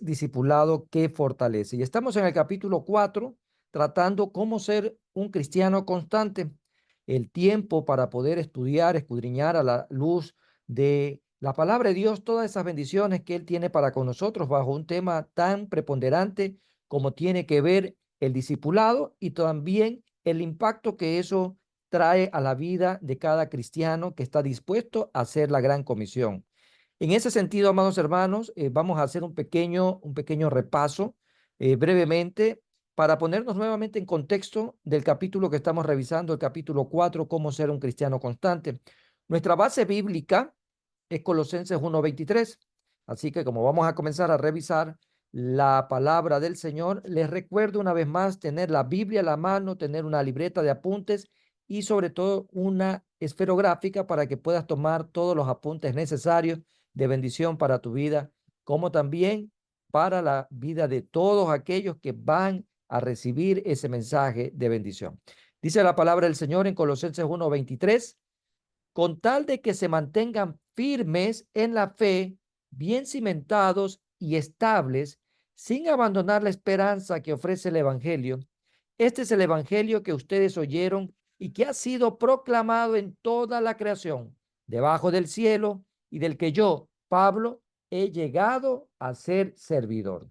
es discipulado que fortalece. Y estamos en el capítulo 4, tratando cómo ser un cristiano constante. El tiempo para poder estudiar, escudriñar a la luz de la palabra de Dios, todas esas bendiciones que Él tiene para con nosotros bajo un tema tan preponderante como tiene que ver el discipulado y también el impacto que eso trae a la vida de cada cristiano que está dispuesto a hacer la gran comisión. En ese sentido, amados hermanos, vamos a hacer un pequeño repaso brevemente para ponernos nuevamente en contexto del capítulo que estamos revisando, el capítulo 4, cómo ser un cristiano constante. Nuestra base bíblica es Colosenses 1:23. Así que como vamos a comenzar a revisar la palabra del Señor, les recuerdo una vez más tener la Biblia a la mano, tener una libreta de apuntes y sobre todo una esferográfica para que puedas tomar todos los apuntes necesarios de bendición para tu vida, como también para la vida de todos aquellos que van a recibir ese mensaje de bendición. Dice la palabra del Señor en Colosenses 1:23, con tal de que se mantengan firmes en la fe, bien cimentados y estables, sin abandonar la esperanza que ofrece el Evangelio. Este es el Evangelio que ustedes oyeron y que ha sido proclamado en toda la creación, debajo del cielo, y del que yo, Pablo, he llegado a ser servidor.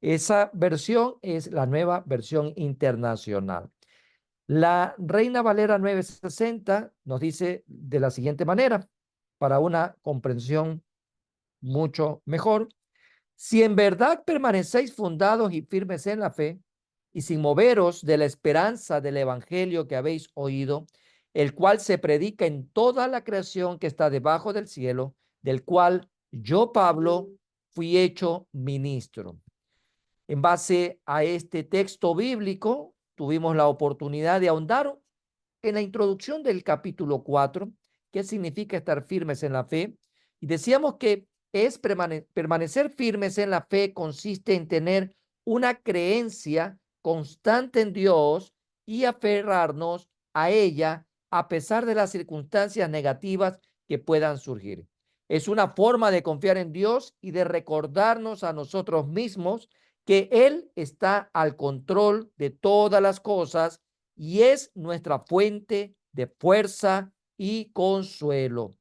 Esa versión es la nueva versión internacional. La Reina Valera 960 nos dice de la siguiente manera, para una comprensión mucho mejor: si en verdad permanecéis fundados y firmes en la fe, y sin moveros de la esperanza del evangelio que habéis oído, el cual se predica en toda la creación que está debajo del cielo, del cual yo, Pablo, fui hecho ministro. En base a este texto bíblico, tuvimos la oportunidad de ahondar en la introducción del capítulo 4, qué significa estar firmes en la fe. Y decíamos que es permanecer firmes en la fe consiste en tener una creencia constante en Dios y aferrarnos a ella a pesar de las circunstancias negativas que puedan surgir. Es una forma de confiar en Dios y de recordarnos a nosotros mismos que Él está al control de todas las cosas y es nuestra fuente de fuerza y consuelo.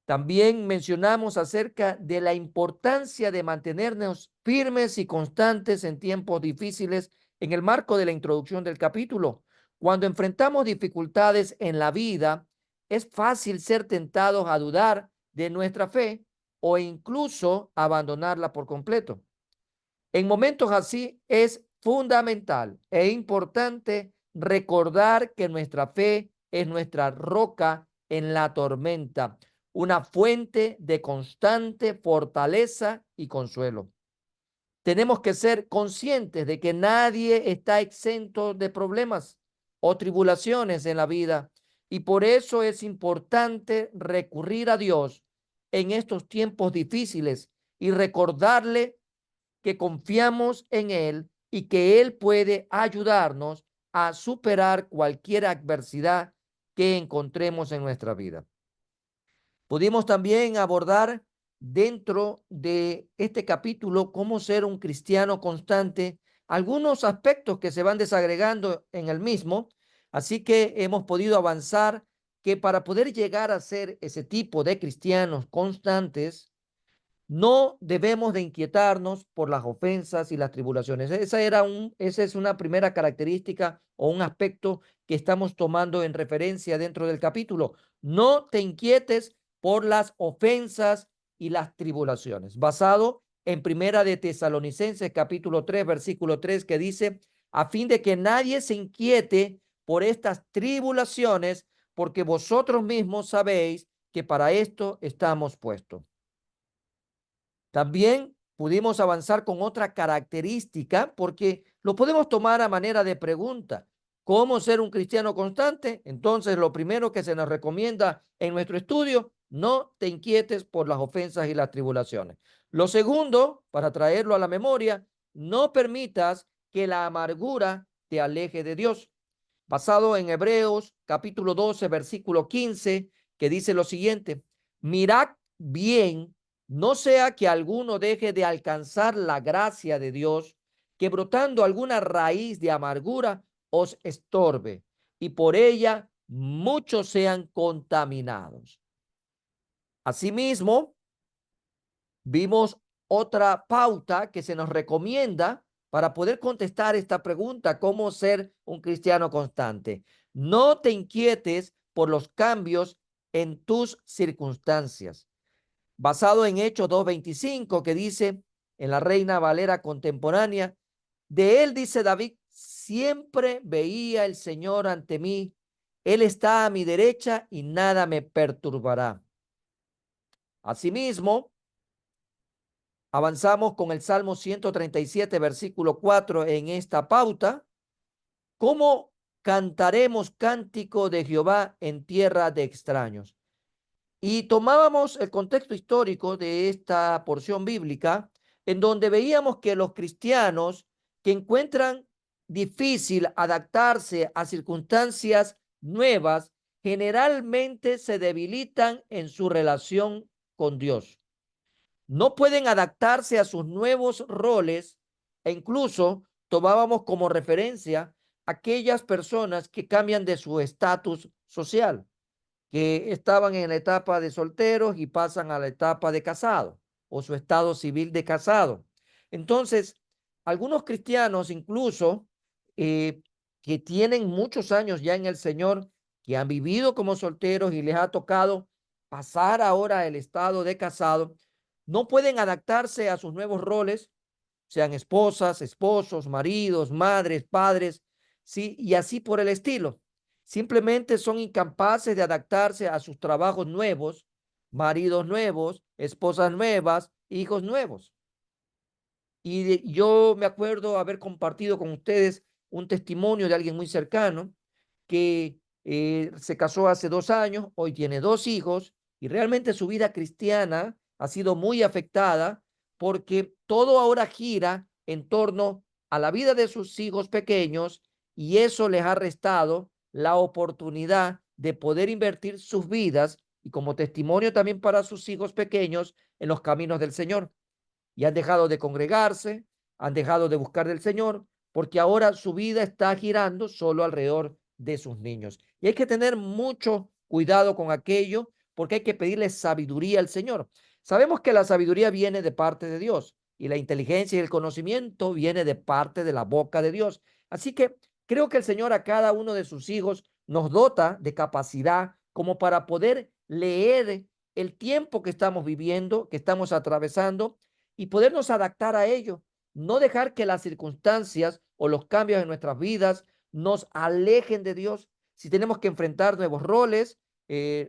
También mencionamos acerca de la importancia de mantenernos firmes y constantes en tiempos difíciles en el marco de la introducción del capítulo. Cuando enfrentamos dificultades en la vida, es fácil ser tentados a dudar de nuestra fe o incluso abandonarla por completo. En momentos así es fundamental e importante recordar que nuestra fe es nuestra roca en la tormenta, una fuente de constante fortaleza y consuelo. Tenemos que ser conscientes de que nadie está exento de problemas o tribulaciones en la vida, y por eso es importante recurrir a Dios en estos tiempos difíciles y recordarle que confiamos en Él y que Él puede ayudarnos a superar cualquier adversidad que encontremos en nuestra vida. Pudimos también abordar dentro de este capítulo cómo ser un cristiano constante, algunos aspectos que se van desagregando en el mismo, así que hemos podido avanzar que para poder llegar a ser ese tipo de cristianos constantes, no debemos de inquietarnos por las ofensas y las tribulaciones. Esa es una primera característica o un aspecto que estamos tomando en referencia dentro del capítulo. No te inquietes por las ofensas y las tribulaciones. Basado en Primera de Tesalonicenses, capítulo 3, versículo 3, que dice: a fin de que nadie se inquiete por estas tribulaciones, porque vosotros mismos sabéis que para esto estamos puestos. También pudimos avanzar con otra característica, porque lo podemos tomar a manera de pregunta. ¿Cómo ser un cristiano constante? Entonces, lo primero que se nos recomienda en nuestro estudio: no te inquietes por las ofensas y las tribulaciones. Lo segundo, para traerlo a la memoria: no permitas que la amargura te aleje de Dios. Basado en Hebreos capítulo 12, versículo 15, que dice lo siguiente: mirad bien no sea que alguno deje de alcanzar la gracia de Dios, que brotando alguna raíz de amargura os estorbe, y por ella muchos sean contaminados. Asimismo, vimos otra pauta que se nos recomienda para poder contestar esta pregunta: ¿cómo ser un cristiano constante? No te inquietes por los cambios en tus circunstancias. Basado en Hechos 2:25, que dice en la Reina Valera contemporánea, de él dice David: siempre veía el Señor ante mí, él está a mi derecha y nada me perturbará. Asimismo, avanzamos con el Salmo 137, versículo 4 en esta pauta: ¿cómo cantaremos cántico de Jehová en tierra de extraños? Y tomábamos el contexto histórico de esta porción bíblica, en donde veíamos que los cristianos que encuentran difícil adaptarse a circunstancias nuevas, generalmente se debilitan en su relación con Dios. No pueden adaptarse a sus nuevos roles, e incluso tomábamos como referencia aquellas personas que cambian de su estatus social, que estaban en la etapa de solteros y pasan a la etapa de casado, o su estado civil de casado. Entonces, algunos cristianos incluso, que tienen muchos años ya en el Señor, que han vivido como solteros y les ha tocado pasar ahora el estado de casado, no pueden adaptarse a sus nuevos roles, sean esposas, esposos, maridos, madres, padres, sí, y así por el estilo. Simplemente son incapaces de adaptarse a sus trabajos nuevos, maridos nuevos, esposas nuevas, hijos nuevos. Y yo me acuerdo haber compartido con ustedes un testimonio de alguien muy cercano que se casó hace 2 años, hoy tiene 2 hijos, y realmente su vida cristiana ha sido muy afectada porque todo ahora gira en torno a la vida de sus hijos pequeños, y eso les ha restado la oportunidad de poder invertir sus vidas y como testimonio también para sus hijos pequeños en los caminos del Señor. Y han dejado de congregarse, han dejado de buscar del Señor, porque ahora su vida está girando solo alrededor de sus niños. Y hay que tener mucho cuidado con aquello, porque hay que pedirle sabiduría al Señor. Sabemos que la sabiduría viene de parte de Dios y la inteligencia y el conocimiento viene de parte de la boca de Dios. Así que creo que el Señor a cada uno de sus hijos nos dota de capacidad como para poder leer el tiempo que estamos viviendo, que estamos atravesando, y podernos adaptar a ello. No dejar que las circunstancias o los cambios en nuestras vidas nos alejen de Dios. Si tenemos que enfrentar nuevos roles,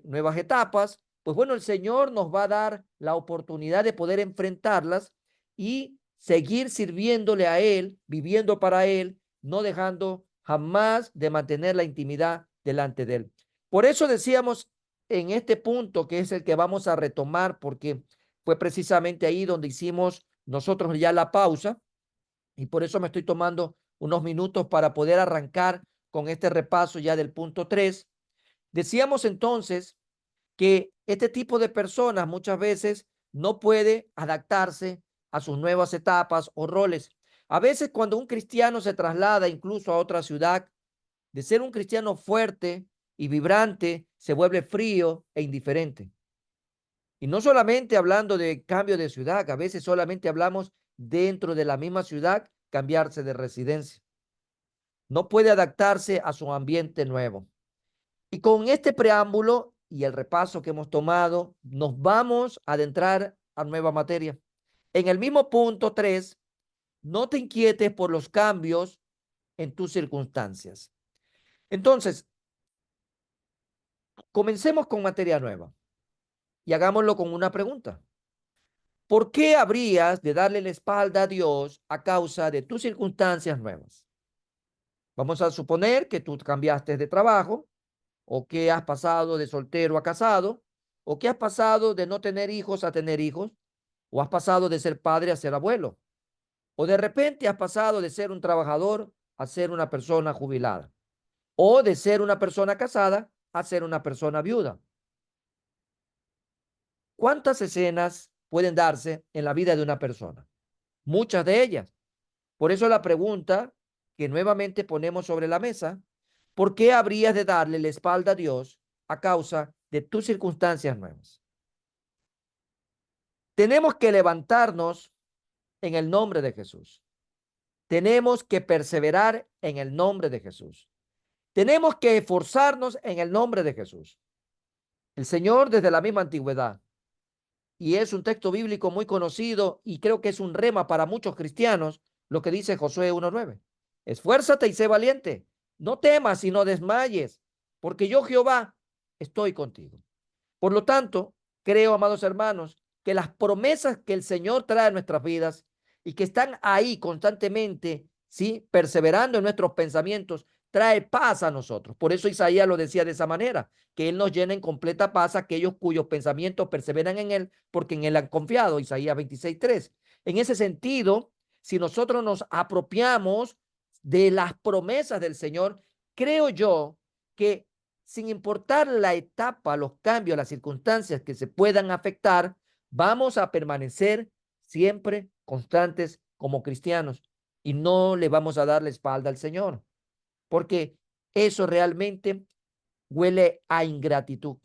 nuevas etapas, pues bueno, el Señor nos va a dar la oportunidad de poder enfrentarlas y seguir sirviéndole a Él, viviendo para Él, no dejando jamás de mantener la intimidad delante de Él. Por eso decíamos en este punto, que es el que vamos a retomar, porque fue precisamente ahí donde hicimos nosotros ya la pausa, y por eso me estoy tomando unos minutos para poder arrancar con este repaso ya del punto 3. Decíamos entonces que este tipo de personas muchas veces no puede adaptarse a sus nuevas etapas o roles. A veces cuando un cristiano se traslada incluso a otra ciudad, de ser un cristiano fuerte y vibrante, se vuelve frío e indiferente. Y no solamente hablando de cambio de ciudad, a veces solamente hablamos dentro de la misma ciudad, cambiarse de residencia. No puede adaptarse a su ambiente nuevo. Y con este preámbulo y el repaso que hemos tomado, nos vamos a adentrar a nueva materia. En el mismo punto 3, no te inquietes por los cambios en tus circunstancias. Entonces, comencemos con materia nueva y hagámoslo con una pregunta. ¿Por qué habrías de darle la espalda a Dios a causa de tus circunstancias nuevas? Vamos a suponer que tú cambiaste de trabajo, o que has pasado de soltero a casado, o que has pasado de no tener hijos a tener hijos, o has pasado de ser padre a ser abuelo, o de repente has pasado de ser un trabajador a ser una persona jubilada, o de ser una persona casada a ser una persona viuda. ¿Cuántas escenas pueden darse en la vida de una persona. Muchas de ellas. Por eso la pregunta que nuevamente ponemos sobre la mesa: ¿por qué habrías de darle la espalda a Dios a causa de tus circunstancias nuevas? Tenemos que levantarnos en el nombre de Jesús. Tenemos que perseverar en el nombre de Jesús. Tenemos que esforzarnos en el nombre de Jesús. El Señor, desde la misma antigüedad, y es un texto bíblico muy conocido y creo que es un rema para muchos cristianos, lo que dice Josué 1:9. Esfuérzate y sé valiente. No temas y no desmayes, porque yo, Jehová, estoy contigo. Por lo tanto, creo, amados hermanos, que las promesas que el Señor trae a nuestras vidas y que están ahí constantemente, ¿sí?, perseverando en nuestros pensamientos, trae paz a nosotros. Por eso Isaías lo decía de esa manera, que Él nos llena en completa paz a aquellos cuyos pensamientos perseveran en Él, porque en Él han confiado. Isaías 26:3. En ese sentido, si nosotros nos apropiamos de las promesas del Señor, creo yo que sin importar la etapa, los cambios, las circunstancias que se puedan afectar, vamos a permanecer siempre constantes como cristianos y no le vamos a dar la espalda al Señor, porque eso realmente huele a ingratitud,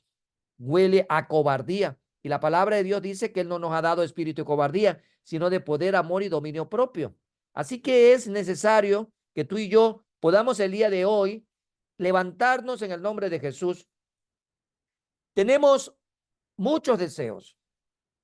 huele a cobardía. Y la palabra de Dios dice que Él no nos ha dado espíritu de cobardía, sino de poder, amor y dominio propio. Así que es necesario que tú y yo podamos el día de hoy levantarnos en el nombre de Jesús. Tenemos muchos deseos.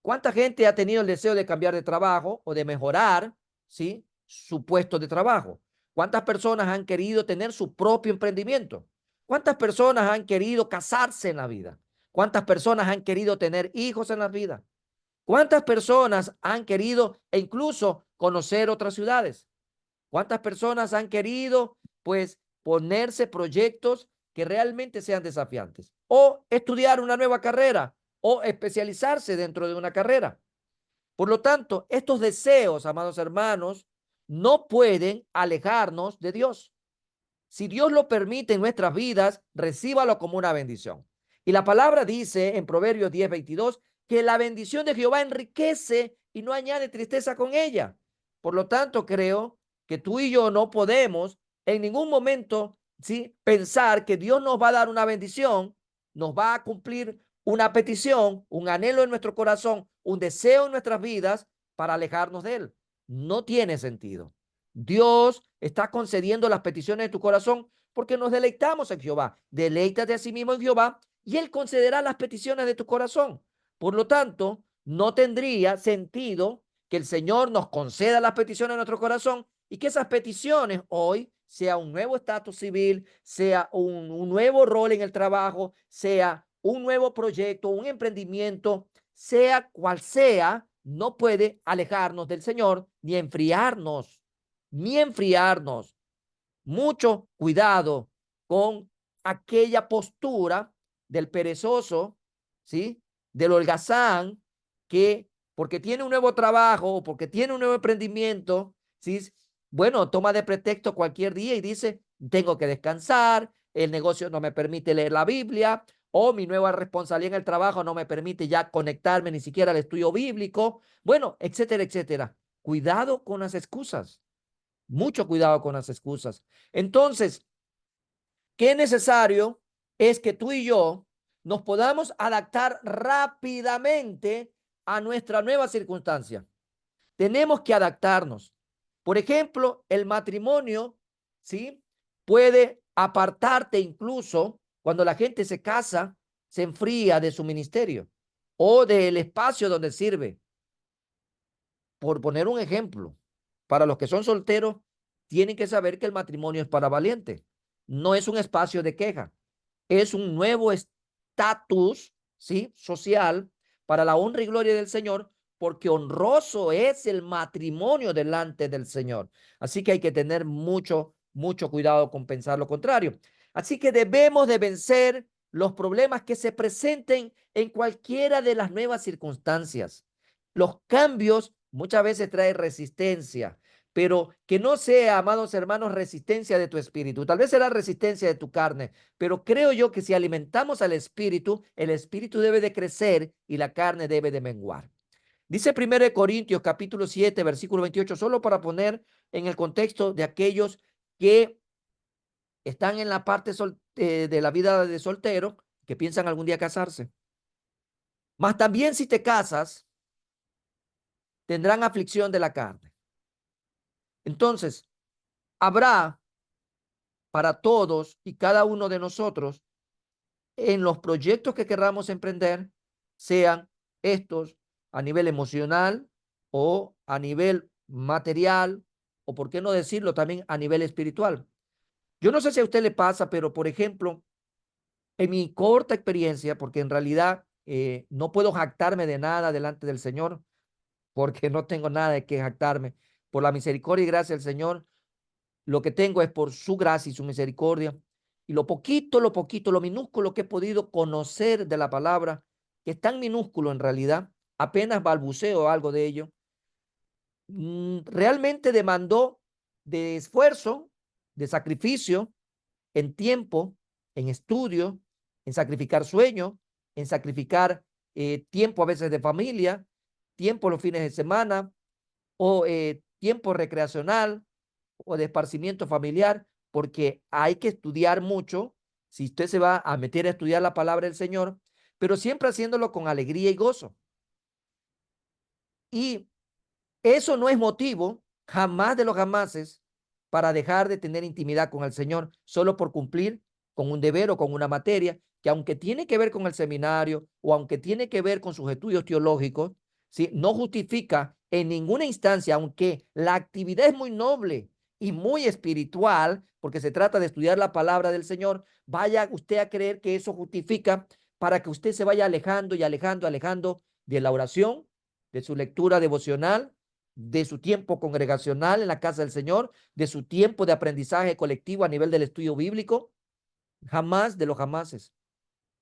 ¿Cuánta gente ha tenido el deseo de cambiar de trabajo o de mejorar, ¿sí?, su puesto de trabajo? ¿Cuántas personas han querido tener su propio emprendimiento? ¿Cuántas personas han querido casarse en la vida? ¿Cuántas personas han querido tener hijos en la vida? ¿Cuántas personas han querido e incluso conocer otras ciudades? ¿Cuántas personas han querido, pues, ponerse proyectos que realmente sean desafiantes? O estudiar una nueva carrera o especializarse dentro de una carrera. Por lo tanto, estos deseos, amados hermanos, no pueden alejarnos de Dios. Si Dios lo permite en nuestras vidas, recíbalo como una bendición. Y la palabra dice en Proverbios 10:22 que la bendición de Jehová enriquece y no añade tristeza con ella. Por lo tanto, creo que tú y yo no podemos en ningún momento, ¿sí?, pensar que Dios nos va a dar una bendición, nos va a cumplir una petición, un anhelo en nuestro corazón, un deseo en nuestras vidas para alejarnos de Él. No tiene sentido. Dios está concediendo las peticiones de tu corazón porque nos deleitamos en Jehová. Deleítate a sí mismo en Jehová y Él concederá las peticiones de tu corazón. Por lo tanto, no tendría sentido que el Señor nos conceda las peticiones de nuestro corazón y que esas peticiones hoy sea un nuevo estatus civil, sea un nuevo rol en el trabajo, sea un nuevo proyecto, un emprendimiento, sea cual sea, no puede alejarnos del Señor ni enfriarnos. Mucho cuidado con aquella postura del perezoso, ¿sí?, del holgazán, que porque tiene un nuevo trabajo o porque tiene un nuevo emprendimiento, ¿sí?, bueno, toma de pretexto cualquier día y dice, tengo que descansar, el negocio no me permite leer la Biblia, o mi nueva responsabilidad en el trabajo no me permite ya conectarme ni siquiera al estudio bíblico, bueno, etcétera, etcétera. Cuidado con las excusas. Mucho cuidado con las excusas. Entonces, qué necesario es que tú y yo nos podamos adaptar rápidamente a nuestra nueva circunstancia. Tenemos que adaptarnos. Por ejemplo, el matrimonio, ¿sí?, puede apartarte incluso cuando la gente se casa, se enfría de su ministerio o del espacio donde sirve. Por poner un ejemplo, para los que son solteros, tienen que saber que el matrimonio es para valientes. No es un espacio de queja, es un nuevo estatus, ¿sí?, social para la honra y gloria del Señor, porque honroso es el matrimonio delante del Señor. Así que hay que tener mucho, mucho cuidado con pensar lo contrario. Así que debemos de vencer los problemas que se presenten en cualquiera de las nuevas circunstancias. Los cambios muchas veces traen resistencia, pero que no sea, amados hermanos, resistencia de tu espíritu. Tal vez será resistencia de tu carne, pero creo yo que si alimentamos al espíritu, el espíritu debe de crecer y la carne debe de menguar. Dice 1 Corintios capítulo 7, versículo 28, solo para poner en el contexto de aquellos que están en la parte de la vida de soltero, que piensan algún día casarse. Mas también si te casas, tendrán aflicción de la carne. Entonces, habrá para todos y cada uno de nosotros en los proyectos que querramos emprender, sean estos a nivel emocional o a nivel material, o por qué no decirlo también a nivel espiritual. Yo no sé si a usted le pasa, pero por ejemplo, en mi corta experiencia, porque en realidad no puedo jactarme de nada delante del Señor, porque no tengo nada de qué jactarme. Por la misericordia y gracia del Señor, lo que tengo es por su gracia y su misericordia. Y lo poquito, lo minúsculo que he podido conocer de la palabra, que es tan minúsculo en realidad, apenas balbuceo algo de ello, realmente demandó de esfuerzo, de sacrificio, en tiempo, en estudio, en sacrificar sueño, en sacrificar tiempo a veces de familia, tiempo los fines de semana o tiempo recreacional o de esparcimiento familiar, porque hay que estudiar mucho. Si usted se va a meter a estudiar la palabra del Señor, pero siempre haciéndolo con alegría y gozo. Y eso no es motivo jamás de los jamases para dejar de tener intimidad con el Señor solo por cumplir con un deber o con una materia que, aunque tiene que ver con el seminario o aunque tiene que ver con sus estudios teológicos, ¿sí?, no justifica en ninguna instancia, aunque la actividad es muy noble y muy espiritual, porque se trata de estudiar la palabra del Señor, vaya usted a creer que eso justifica para que usted se vaya alejando y alejando de la oración, de su lectura devocional, de su tiempo congregacional en la casa del Señor, de su tiempo de aprendizaje colectivo a nivel del estudio bíblico. Jamás de los jamases.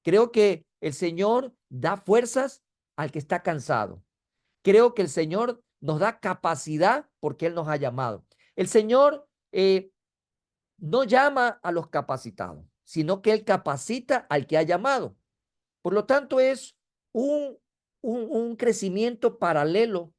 Creo que el Señor da fuerzas al que está cansado. Creo que el Señor nos da capacidad porque Él nos ha llamado. El Señor no llama a los capacitados, sino que Él capacita al que ha llamado. Por lo tanto, es un crecimiento paralelo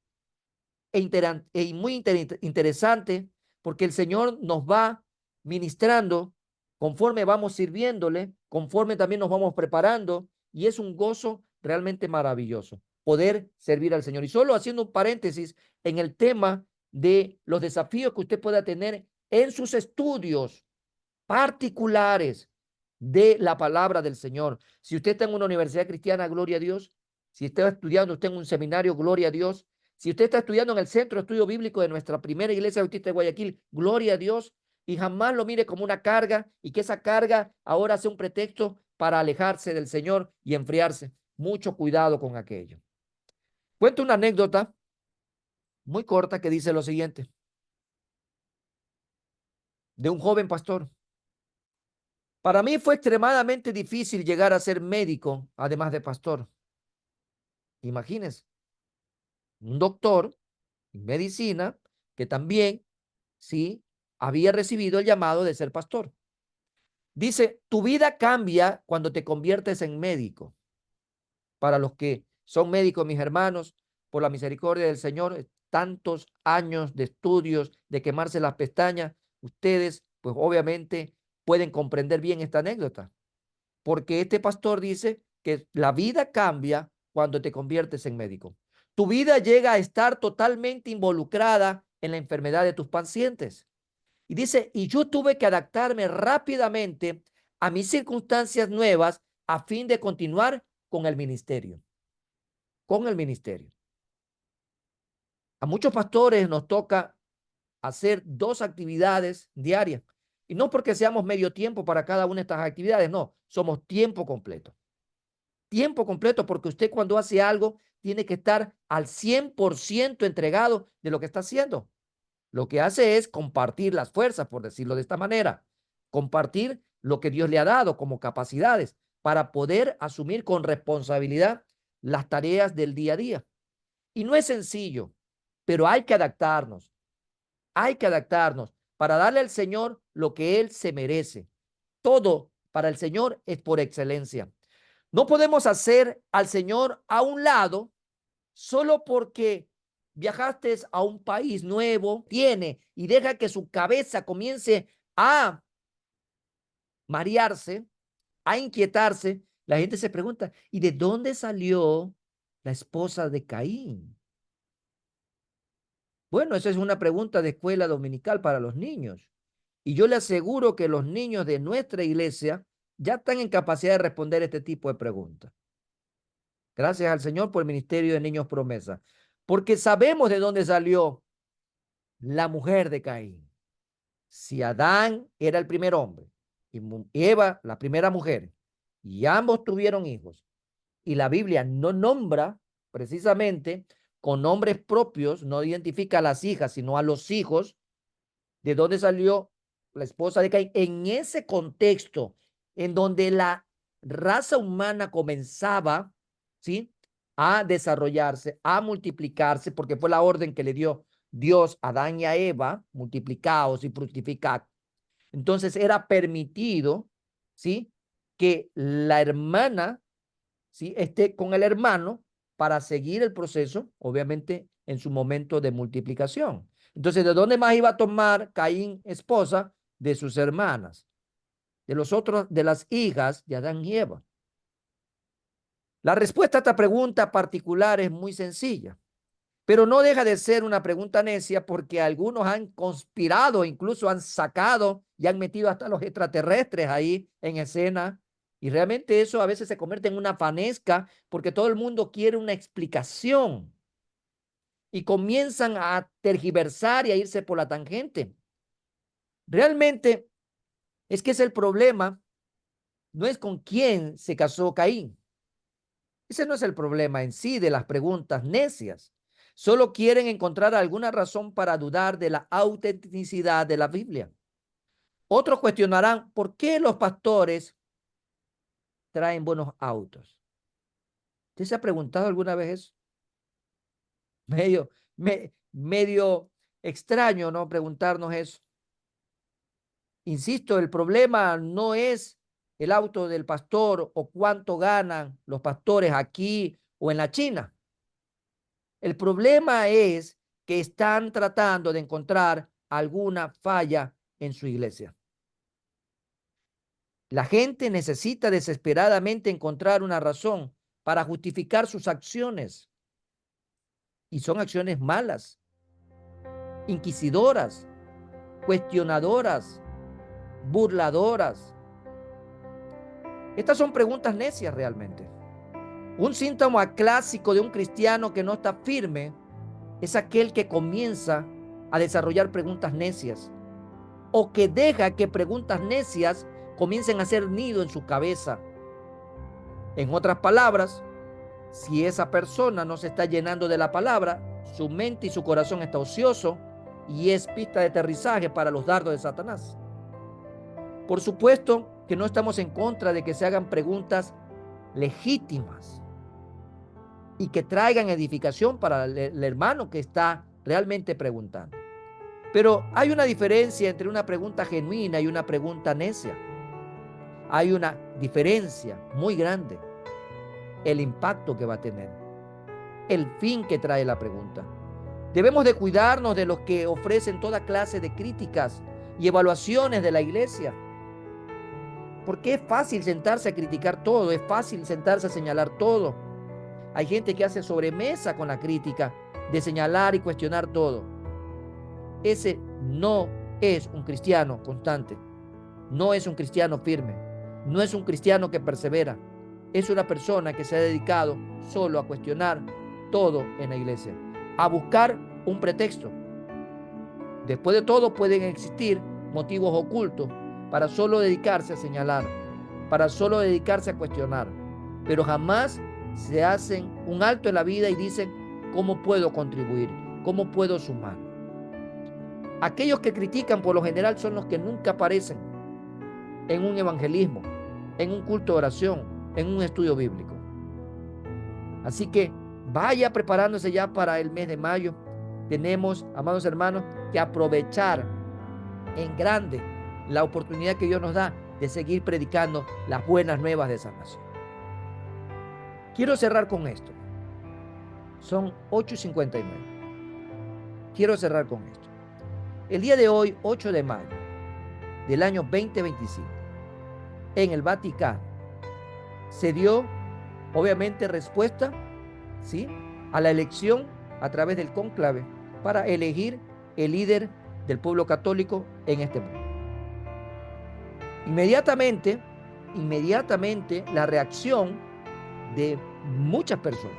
muy interesante, porque el Señor nos va ministrando conforme vamos sirviéndole, conforme también nos vamos preparando, y es un gozo realmente maravilloso poder servir al Señor. Y solo haciendo un paréntesis en el tema de los desafíos que usted pueda tener en sus estudios particulares de la palabra del Señor. Si usted está en una universidad cristiana, gloria a Dios. Si está estudiando usted en un seminario, gloria a Dios. Si usted está estudiando en el Centro de Estudio Bíblico de nuestra primera iglesia bautista de Guayaquil, gloria a Dios. Y jamás lo mire como una carga y que esa carga ahora sea un pretexto para alejarse del Señor y enfriarse. Mucho cuidado con aquello. Cuento una anécdota muy corta que dice lo siguiente, de un joven pastor. Para mí fue extremadamente difícil llegar a ser médico, además de pastor. Imagínense, un doctor en medicina que también, sí, había recibido el llamado de ser pastor. Dice, tu vida cambia cuando te conviertes en médico. Para los que son médicos, mis hermanos, por la misericordia del Señor, tantos años de estudios, de quemarse las pestañas, ustedes, pues obviamente pueden comprender bien esta anécdota. Porque este pastor dice que la vida cambia cuando te conviertes en médico. Tu vida llega a estar totalmente involucrada en la enfermedad de tus pacientes. Y dice, y yo tuve que adaptarme rápidamente a mis circunstancias nuevas a fin de continuar con el ministerio. Con el ministerio. A muchos pastores nos toca hacer 2 actividades diarias. Y no porque seamos medio tiempo para cada una de estas actividades, no, somos tiempo completo. Tiempo completo, porque usted cuando hace algo tiene que estar al 100% entregado de lo que está haciendo. Lo que hace es compartir las fuerzas, por decirlo de esta manera, compartir lo que Dios le ha dado como capacidades para poder asumir con responsabilidad las tareas del día a día. Y no es sencillo, pero hay que adaptarnos para darle al Señor lo que Él se merece. Todo para el Señor es por excelencia. No podemos hacer al Señor a un lado solo porque viajaste a un país nuevo, tiene y deja que su cabeza comience a marearse, a inquietarse, la gente se pregunta, ¿y de dónde salió la esposa de Caín? Bueno, esa es una pregunta de escuela dominical para los niños. Y yo le aseguro que los niños de nuestra iglesia ya están en capacidad de responder este tipo de preguntas. Gracias al Señor por el ministerio de Niños Promesa, porque sabemos de dónde salió la mujer de Caín. Si Adán era el primer hombre y Eva la primera mujer, y ambos tuvieron hijos, y la Biblia no nombra precisamente con nombres propios, no identifica a las hijas, sino a los hijos, de dónde salió la esposa de Caín, en ese contexto en donde la raza humana comenzaba, ¿sí?, a desarrollarse, a multiplicarse, porque fue la orden que le dio Dios a Adán y a Eva: multiplicaos y fructificad. Entonces era permitido, ¿sí?, que la hermana, ¿sí?, esté con el hermano para seguir el proceso, obviamente, en su momento de multiplicación. Entonces, ¿de dónde más iba a tomar Caín esposa? De sus hermanas, de los otros, de las hijas de Adán y Eva. La respuesta a esta pregunta particular es muy sencilla, pero no deja de ser una pregunta necia, porque algunos han conspirado, incluso han sacado y han metido hasta los extraterrestres ahí en escena. Y realmente eso a veces se convierte en una fanesca, porque todo el mundo quiere una explicación y comienzan a tergiversar y a irse por la tangente. Realmente es que es el problema, no es con quién se casó Caín. Ese no es el problema en sí de las preguntas necias. Solo quieren encontrar alguna razón para dudar de la autenticidad de la Biblia. Otros cuestionarán por qué los pastores traen buenos autos. ¿Usted se ha preguntado alguna vez eso? Medio extraño, ¿no?, preguntarnos eso. Insisto, el problema no es el auto del pastor o cuánto ganan los pastores aquí o en la China. El problema es que están tratando de encontrar alguna falla en su iglesia. La gente necesita desesperadamente encontrar una razón para justificar sus acciones. Y son acciones malas, inquisidoras, cuestionadoras, burladoras. Estas son preguntas necias realmente. Un síntoma clásico de un cristiano que no está firme es aquel que comienza a desarrollar preguntas necias, o que deja que preguntas necias comiencen a hacer nido en su cabeza. En otras palabras, si esa persona no se está llenando de la palabra, su mente y su corazón está ocioso y es pista de aterrizaje para los dardos de Satanás. Por supuesto que no estamos en contra de que se hagan preguntas legítimas y que traigan edificación para el hermano que está realmente preguntando. Pero hay una diferencia entre una pregunta genuina y una pregunta necia. Hay una diferencia muy grande. El impacto que va a tener, el fin que trae la pregunta. Debemos de cuidarnos de los que ofrecen toda clase de críticas y evaluaciones de la iglesia, porque es fácil sentarse a criticar todo, es fácil sentarse a señalar todo. Hay gente que hace sobremesa con la crítica, de señalar y cuestionar todo. Ese no es un cristiano constante, no es un cristiano firme, no es un cristiano que persevera. Es una persona que se ha dedicado solo a cuestionar todo en la iglesia, a buscar un pretexto. Después de todo, pueden existir motivos ocultos para solo dedicarse a señalar, para solo dedicarse a cuestionar, pero jamás se hacen un alto en la vida y dicen: ¿cómo puedo contribuir? ¿Cómo puedo sumar? Aquellos que critican por lo general son los que nunca aparecen en un evangelismo, en un culto de oración, en un estudio bíblico. Así que vaya preparándose ya para el mes de mayo. Tenemos, amados hermanos, que aprovechar en grande la oportunidad que Dios nos da de seguir predicando las buenas nuevas de salvación. Quiero cerrar con esto. Son 8:59. Quiero cerrar con esto. El día de hoy, 8 de mayo del año 2025, en el Vaticano, se dio, obviamente, respuesta, ¿sí?, a la elección a través del cónclave para elegir el líder del pueblo católico en este mundo. Inmediatamente la reacción de muchas personas,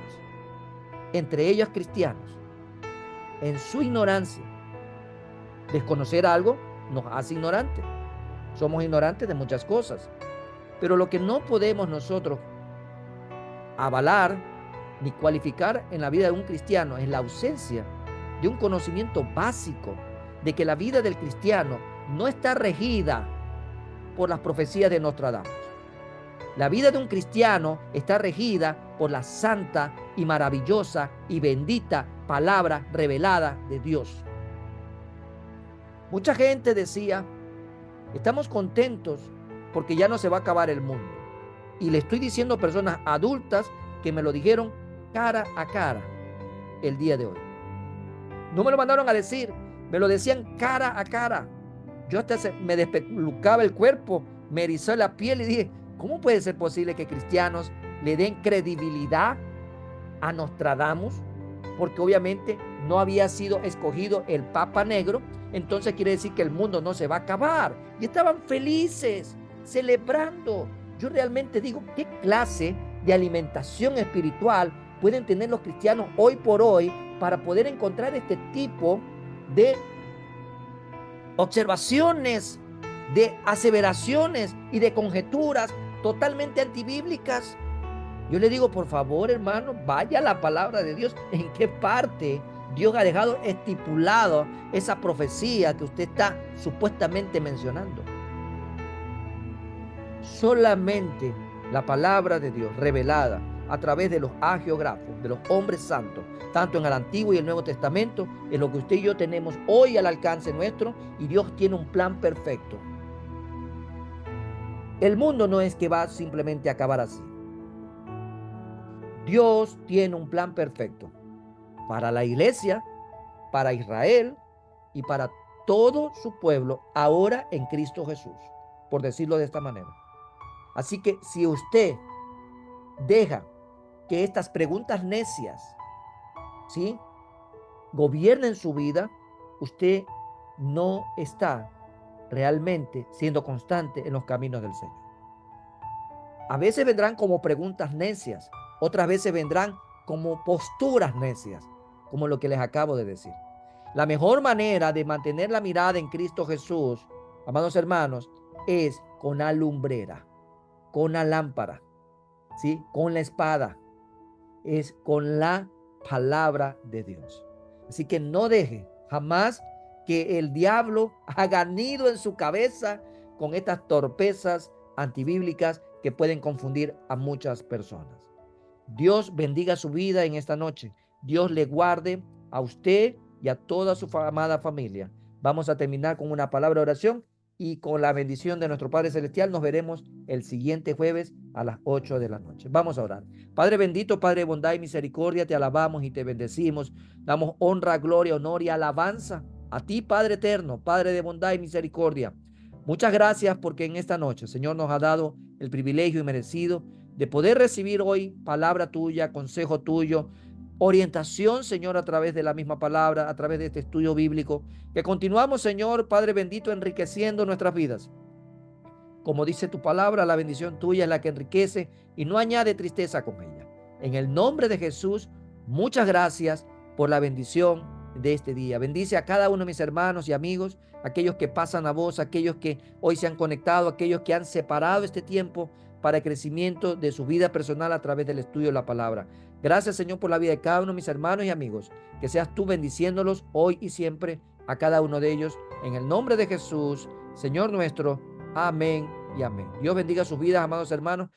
entre ellas cristianos, en su ignorancia. Desconocer algo nos hace ignorantes. Somos ignorantes de muchas cosas. Pero lo que no podemos nosotros avalar ni cualificar en la vida de un cristiano es la ausencia de un conocimiento básico de que la vida del cristiano no está regida por las profecías de Nostradamus. La vida de un cristiano está regida por la santa y maravillosa y bendita palabra revelada de Dios. Mucha gente decía, estamos contentos porque ya no se va a acabar el mundo. Y le estoy diciendo a personas adultas que me lo dijeron cara a cara el día de hoy. No me lo mandaron a decir, me lo decían cara a cara. Yo hasta me despelucaba el cuerpo, me erizó la piel y dije, ¿cómo puede ser posible que cristianos le den credibilidad a Nostradamus? Porque obviamente no había sido escogido el Papa Negro, entonces quiere decir que el mundo no se va a acabar. Y estaban felices, celebrando. Yo realmente digo, ¿qué clase de alimentación espiritual pueden tener los cristianos hoy por hoy para poder encontrar este tipo de observaciones, de aseveraciones y de conjeturas totalmente antibíblicas? Yo le digo, por favor, hermano, vaya a la palabra de Dios. ¿En qué parte Dios ha dejado estipulado esa profecía que usted está supuestamente mencionando? Solamente la palabra de Dios revelada a través de los hagiógrafos, de los hombres santos, tanto en el Antiguo y el Nuevo Testamento, es lo que usted y yo tenemos hoy al alcance nuestro, y Dios tiene un plan perfecto. El mundo no es que va simplemente a acabar así. Dios tiene un plan perfecto para la iglesia, para Israel y para todo su pueblo ahora en Cristo Jesús, por decirlo de esta manera. Así que si usted deja que estas preguntas necias, ¿sí?, gobiernen su vida, usted no está realmente siendo constante en los caminos del Señor. A veces vendrán como preguntas necias, otras veces vendrán como posturas necias, como lo que les acabo de decir. La mejor manera de mantener la mirada en Cristo Jesús, amados hermanos, es con la lumbrera, con la lámpara, ¿sí?, con la espada, es con la palabra de Dios. Así que no deje jamás que el diablo haga nido en su cabeza con estas torpezas antibíblicas que pueden confundir a muchas personas. Dios bendiga su vida en esta noche. Dios le guarde a usted y a toda su amada familia. Vamos a terminar con una palabra de oración y con la bendición de nuestro Padre Celestial. Nos veremos el siguiente jueves a las 8 de la noche. Vamos a orar. Padre bendito, Padre de bondad y misericordia, te alabamos y te bendecimos. Damos honra, gloria, honor y alabanza a ti, Padre eterno, Padre de bondad y misericordia. Muchas gracias porque en esta noche, Señor, nos ha dado el privilegio y merecido de poder recibir hoy palabra tuya, consejo tuyo, orientación, Señor, a través de la misma palabra, a través de este estudio bíblico, que continuamos, Señor, Padre bendito, enriqueciendo nuestras vidas. Como dice tu palabra, la bendición tuya es la que enriquece y no añade tristeza con ella. En el nombre de Jesús, muchas gracias por la bendición de este día. Bendice a cada uno de mis hermanos y amigos, aquellos que pasan a vos, aquellos que hoy se han conectado, aquellos que han separado este tiempo para el crecimiento de su vida personal a través del estudio de la palabra. Gracias, Señor, por la vida de cada uno de mis hermanos y amigos. Que seas tú bendiciéndolos hoy y siempre a cada uno de ellos. En el nombre de Jesús, Señor nuestro. Amén y amén. Dios bendiga sus vidas, amados hermanos.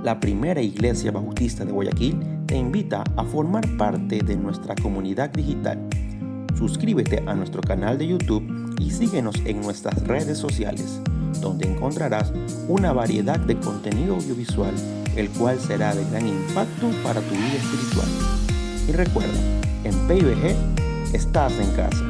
La Primera Iglesia Bautista de Guayaquil te invita a formar parte de nuestra comunidad digital. Suscríbete a nuestro canal de YouTube y síguenos en nuestras redes sociales, donde encontrarás una variedad de contenido audiovisual, el cual será de gran impacto para tu vida espiritual. Y recuerda, en PIBG estás en casa.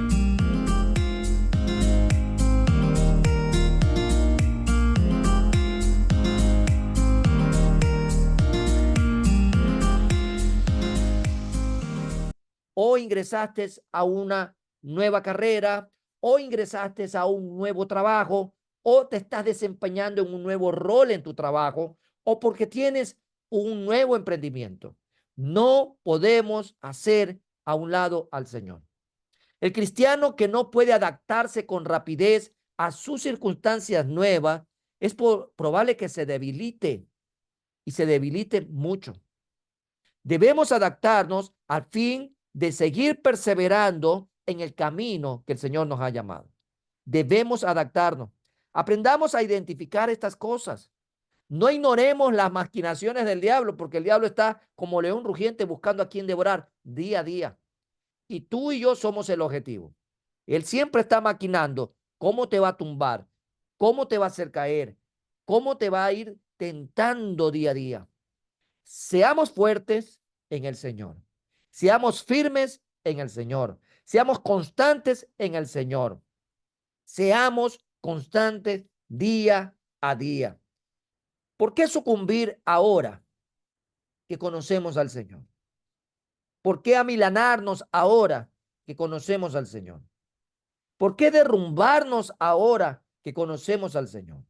O ingresaste a una nueva carrera, o ingresaste a un nuevo trabajo, o te estás desempeñando en un nuevo rol en tu trabajo, o porque tienes un nuevo emprendimiento. No podemos hacer a un lado al Señor. El cristiano que no puede adaptarse con rapidez a sus circunstancias nuevas es probable que se debilite y se debilite mucho. Debemos adaptarnos al fin de seguir perseverando en el camino que el Señor nos ha llamado. Debemos adaptarnos. Aprendamos a identificar estas cosas. No ignoremos las maquinaciones del diablo, porque el diablo está como león rugiente buscando a quien devorar día a día. Y tú y yo somos el objetivo. Él siempre está maquinando cómo te va a tumbar, cómo te va a hacer caer, cómo te va a ir tentando día a día. Seamos fuertes en el Señor. Seamos firmes en el Señor. Seamos constantes en el Señor. Seamos constantes día a día. ¿Por qué sucumbir ahora que conocemos al Señor? ¿Por qué amilanarnos ahora que conocemos al Señor? ¿Por qué derrumbarnos ahora que conocemos al Señor?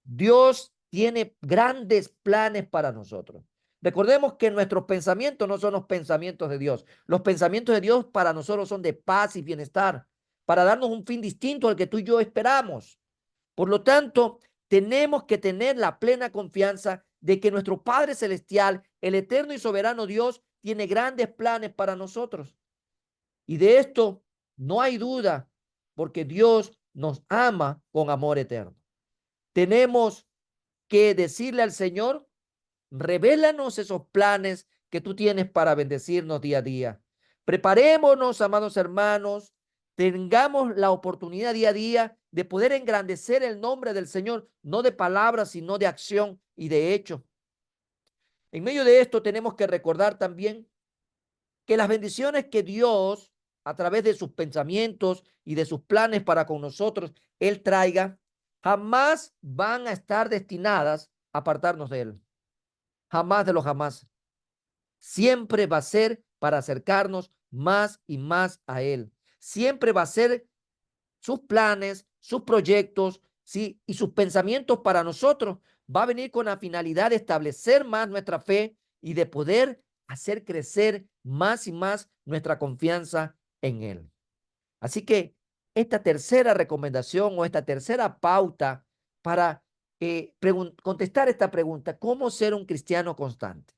Dios tiene grandes planes para nosotros. Recordemos que nuestros pensamientos no son los pensamientos de Dios. Los pensamientos de Dios para nosotros son de paz y bienestar, para darnos un fin distinto al que tú y yo esperamos. Por lo tanto, tenemos que tener la plena confianza de que nuestro Padre Celestial, el eterno y soberano Dios, tiene grandes planes para nosotros. Y de esto no hay duda, porque Dios nos ama con amor eterno. Tenemos que decirle al Señor: revélanos esos planes que tú tienes para bendecirnos día a día. Preparémonos, amados hermanos, tengamos la oportunidad día a día de poder engrandecer el nombre del Señor, no de palabras, sino de acción y de hecho. En medio de esto tenemos que recordar también que las bendiciones que Dios, a través de sus pensamientos y de sus planes para con nosotros, Él traiga, jamás van a estar destinadas a apartarnos de Él. Jamás de los jamás. Siempre va a ser para acercarnos más y más a Él. Siempre va a ser sus planes, sus proyectos, ¿sí? Y sus pensamientos para nosotros. Va a venir con la finalidad de establecer más nuestra fe y de poder hacer crecer más y más nuestra confianza en Él. Así que esta tercera recomendación o esta tercera pauta para contestar esta pregunta: ¿cómo ser un cristiano constante?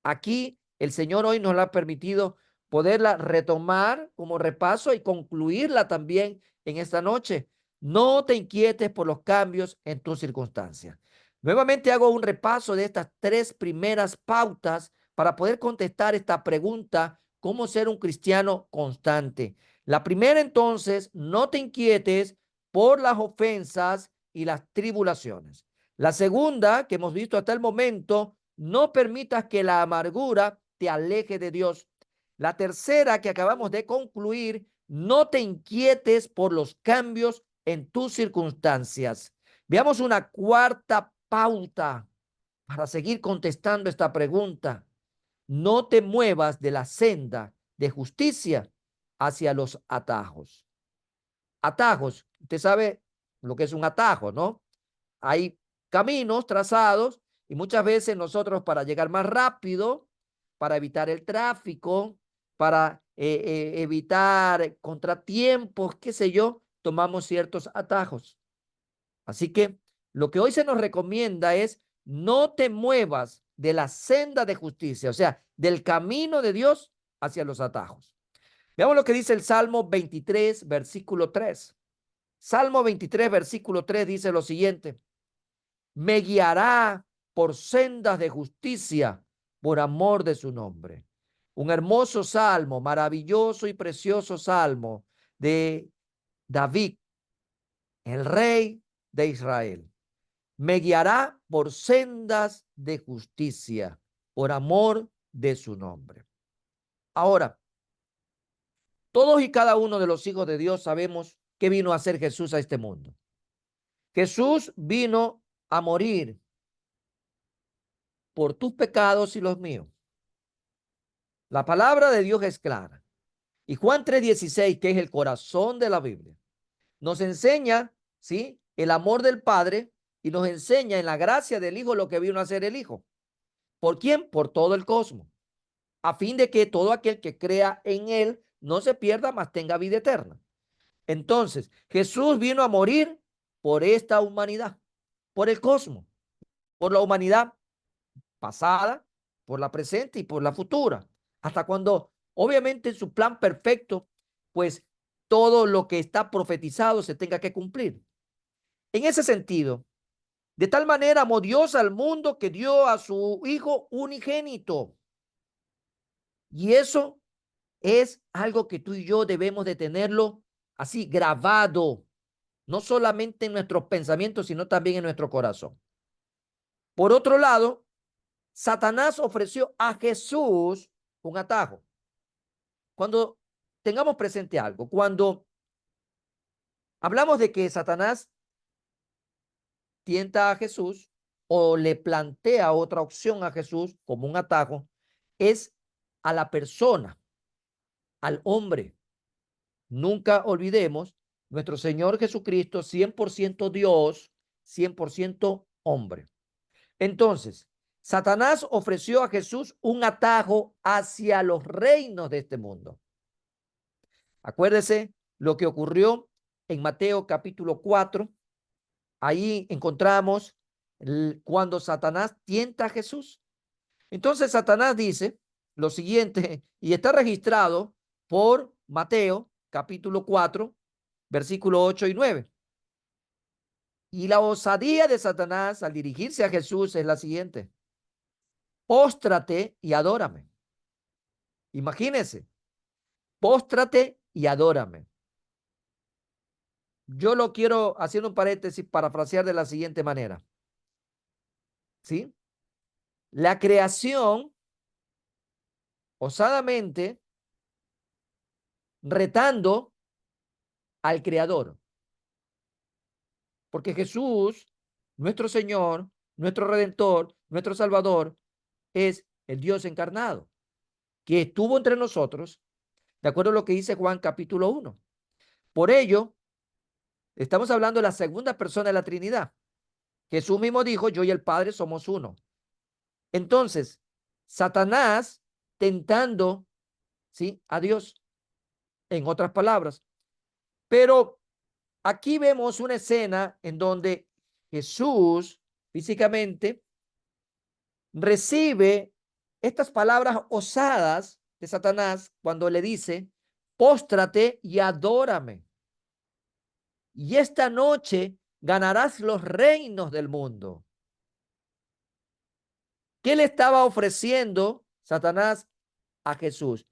Aquí el Señor hoy nos la ha permitido poderla retomar como repaso y concluirla también en esta noche. No te inquietes por los cambios en tus circunstancias. Nuevamente hago un repaso de estas tres primeras pautas para poder contestar esta pregunta: ¿cómo ser un cristiano constante? La primera, entonces, no te inquietes por las ofensas y las tribulaciones. La segunda, que hemos visto hasta el momento: no permitas que la amargura te aleje de Dios. La tercera, que acabamos de concluir: no te inquietes por los cambios en tus circunstancias. Veamos una cuarta pauta para seguir contestando esta pregunta: no te muevas de la senda de justicia hacia los atajos. Atajos, usted sabe lo que es un atajo, ¿no? Hay caminos trazados y muchas veces nosotros, para llegar más rápido, para evitar el tráfico, para evitar contratiempos, qué sé yo, tomamos ciertos atajos. Así que lo que hoy se nos recomienda es: no te muevas de la senda de justicia, o sea, del camino de Dios hacia los atajos. Veamos lo que dice el Salmo 23, versículo 3. Salmo 23, versículo 3 dice lo siguiente: me guiará por sendas de justicia por amor de su nombre. Un hermoso salmo, maravilloso y precioso salmo de David, el rey de Israel. Me guiará por sendas de justicia por amor de su nombre. Ahora, todos y cada uno de los hijos de Dios sabemos qué vino a hacer Jesús a este mundo. Jesús vino a morir por tus pecados y los míos. La palabra de Dios es clara. Y Juan 3:16, que es el corazón de la Biblia, nos enseña, ¿sí?, el amor del Padre y nos enseña en la gracia del Hijo lo que vino a hacer el Hijo. ¿Por quién? Por todo el cosmos, a fin de que todo aquel que crea en Él no se pierda, mas tenga vida eterna. Entonces, Jesús vino a morir por esta humanidad, por el cosmos, por la humanidad pasada, por la presente y por la futura, hasta cuando, obviamente, en su plan perfecto, pues todo lo que está profetizado se tenga que cumplir. En ese sentido, de tal manera amó Dios al mundo que dio a su Hijo unigénito. Y eso es algo que tú y yo debemos de tenerlo así grabado, no solamente en nuestros pensamientos, sino también en nuestro corazón. Por otro lado, Satanás ofreció a Jesús un atajo. Cuando tengamos presente algo, cuando hablamos de que Satanás tienta a Jesús o le plantea otra opción a Jesús como un atajo, es a la persona, al hombre. Nunca olvidemos, nuestro Señor Jesucristo, 100% Dios, 100% hombre. Entonces, Satanás ofreció a Jesús un atajo hacia los reinos de este mundo. Acuérdese lo que ocurrió en Mateo capítulo 4. Ahí encontramos cuando Satanás tienta a Jesús. Entonces Satanás dice lo siguiente, y está registrado por Mateo capítulo 4, versículo 8 y 9. Y la osadía de Satanás al dirigirse a Jesús es la siguiente: póstrate y adórame. Imagínese, póstrate y adórame. Yo lo quiero, haciendo un paréntesis, parafrasear de la siguiente manera. ¿Sí? La creación osadamente retando al Creador. Porque Jesús, nuestro Señor, nuestro Redentor, nuestro Salvador, es el Dios encarnado, que estuvo entre nosotros, de acuerdo a lo que dice Juan capítulo 1. Por ello, estamos hablando de la segunda persona de la Trinidad. Jesús mismo dijo, yo y el Padre somos uno. Entonces, Satanás tentando, ¿sí?, a Dios, en otras palabras. Pero aquí vemos una escena en donde Jesús físicamente recibe estas palabras osadas de Satanás cuando le dice, póstrate y adórame. Y esta noche ganarás los reinos del mundo. ¿Qué le estaba ofreciendo Satanás a Jesús?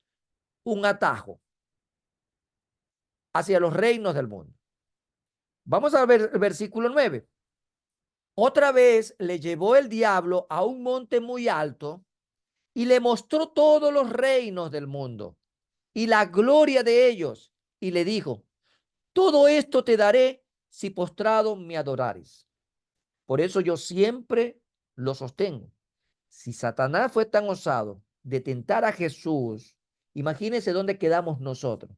Un atajo hacia los reinos del mundo. Vamos a ver el versículo 9. Otra vez le llevó el diablo a un monte muy alto y le mostró todos los reinos del mundo y la gloria de ellos, y le dijo, todo esto te daré si postrado me adorares. Por eso yo siempre lo sostengo. Si Satanás fue tan osado de tentar a Jesús, imagínense dónde quedamos nosotros.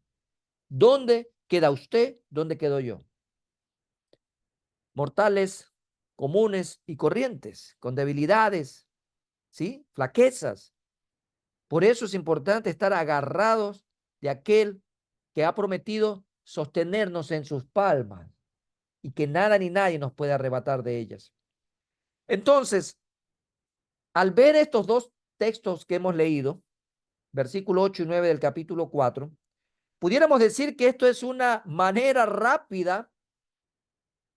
¿Dónde queda usted? ¿Dónde quedo yo? Mortales, comunes y corrientes, con debilidades, ¿sí?, flaquezas. Por eso es importante estar agarrados de aquel que ha prometido sostenernos en sus palmas y que nada ni nadie nos puede arrebatar de ellas. Entonces, al ver estos dos textos que hemos leído, versículo 8 y 9 del capítulo 4, pudiéramos decir que esto es una manera rápida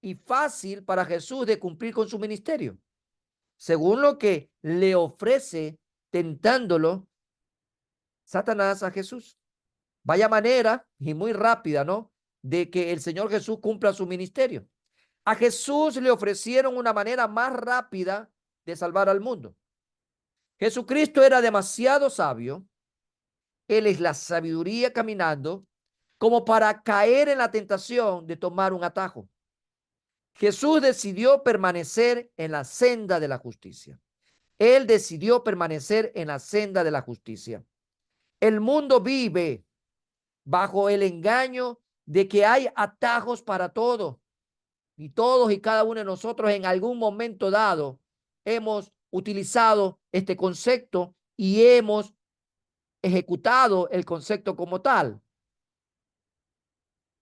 y fácil para Jesús de cumplir con su ministerio, según lo que le ofrece tentándolo Satanás a Jesús. Vaya manera y muy rápida, ¿no?, de que el Señor Jesús cumpla su ministerio. A Jesús le ofrecieron una manera más rápida de salvar al mundo. Jesucristo era demasiado sabio Él es la sabiduría caminando como para caer en la tentación de tomar un atajo. Jesús decidió permanecer en la senda de la justicia. Él decidió permanecer en la senda de la justicia. El mundo vive bajo el engaño de que hay atajos para todo. Y todos y cada uno de nosotros en algún momento dado hemos utilizado este concepto y hemos ejecutado el concepto como tal.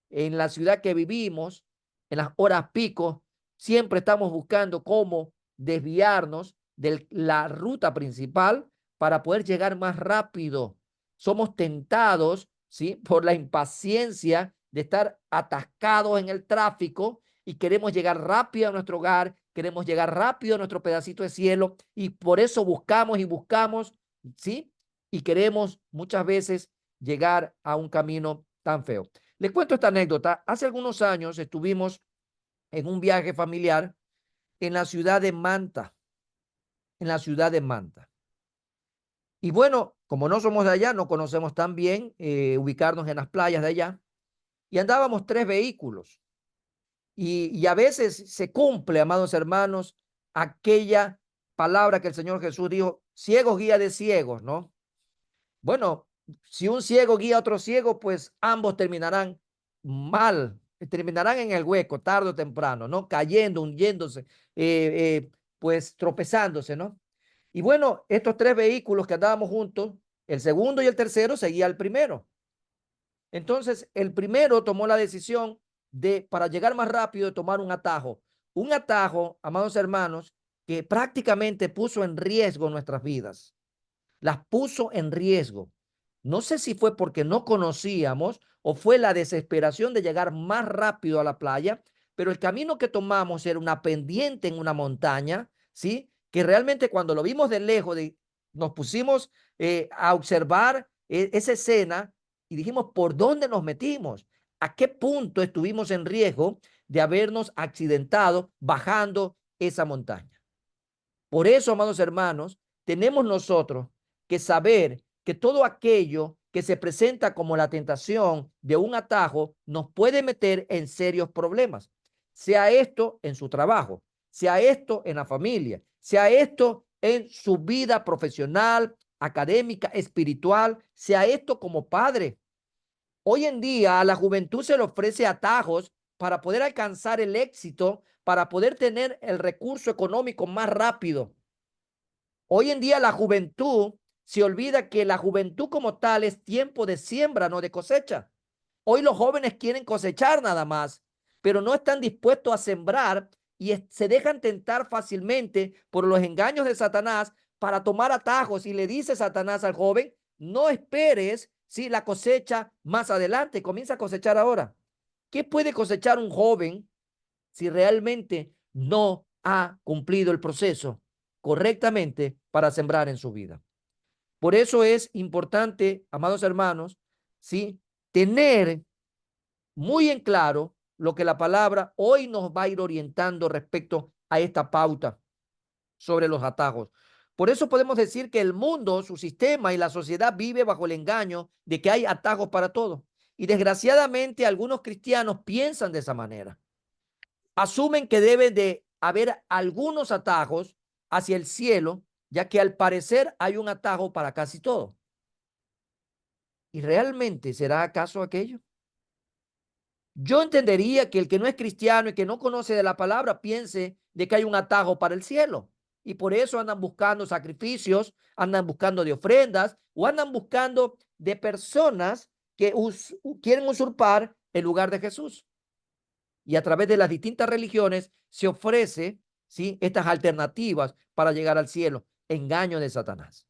En la ciudad que vivimos, en las horas pico, siempre estamos buscando cómo desviarnos de la ruta principal para poder llegar más rápido. Somos tentados, ¿sí?, por la impaciencia de estar atascados en el tráfico y queremos llegar rápido a nuestro hogar, queremos llegar rápido a nuestro pedacito de cielo y por eso buscamos y buscamos, ¿sí? Y queremos muchas veces llegar a un camino tan feo. Les cuento esta anécdota. Hace algunos años estuvimos en un viaje familiar en la ciudad de Manta, en la ciudad de Manta. Y bueno, como no somos de allá, no conocemos tan bien ubicarnos en las playas de allá. Y andábamos 3 vehículos. Y a veces se cumple, amados hermanos, aquella palabra que el Señor Jesús dijo, ciegos guía de ciegos, ¿no? Bueno, si un ciego guía a otro ciego, pues ambos terminarán mal, terminarán en el hueco tarde o temprano, ¿no? Cayendo, hundiéndose, pues tropezándose, ¿no? Y bueno, estos 3 vehículos que andábamos juntos, el segundo y el tercero seguía al primero. Entonces, el primero tomó la decisión de, para llegar más rápido, de tomar un atajo, amados hermanos, que prácticamente puso en riesgo nuestras vidas, las puso en riesgo. No sé si fue porque no conocíamos o fue la desesperación de llegar más rápido a la playa, pero el camino que tomamos era una pendiente en una montaña, ¿sí? Que realmente cuando lo vimos de lejos, nos pusimos a observar esa escena y dijimos, ¿por dónde nos metimos? ¿A qué punto estuvimos en riesgo de habernos accidentado bajando esa montaña? Por eso, amados hermanos, tenemos nosotros que saber que todo aquello que se presenta como la tentación de un atajo nos puede meter en serios problemas, sea esto en su trabajo, sea esto en la familia, sea esto en su vida profesional, académica, espiritual, sea esto como padre. Hoy en día a la juventud se le ofrece atajos para poder alcanzar el éxito, para poder tener el recurso económico más rápido. Hoy en día la juventud se olvida que la juventud como tal es tiempo de siembra, no de cosecha. Hoy los jóvenes quieren cosechar nada más, pero no están dispuestos a sembrar y se dejan tentar fácilmente por los engaños de Satanás para tomar atajos. Y le dice Satanás al joven, no esperes si la cosecha más adelante, comienza a cosechar ahora. ¿Qué puede cosechar un joven si realmente no ha cumplido el proceso correctamente para sembrar en su vida? Por eso es importante, amados hermanos, ¿sí?, tener muy en claro lo que la palabra hoy nos va a ir orientando respecto a esta pauta sobre los atajos. Por eso podemos decir que el mundo, su sistema y la sociedad vive bajo el engaño de que hay atajos para todo. Y desgraciadamente algunos cristianos piensan de esa manera. Asumen que debe de haber algunos atajos hacia el cielo, ya que al parecer hay un atajo para casi todo. ¿Y realmente será acaso aquello? Yo entendería que el que no es cristiano y que no conoce de la palabra piense de que hay un atajo para el cielo. Y por eso andan buscando sacrificios, andan buscando de ofrendas o andan buscando de personas que quieren usurpar el lugar de Jesús. Y a través de las distintas religiones se ofrece, ¿sí?, estas alternativas para llegar al cielo. Engaño de Satanás.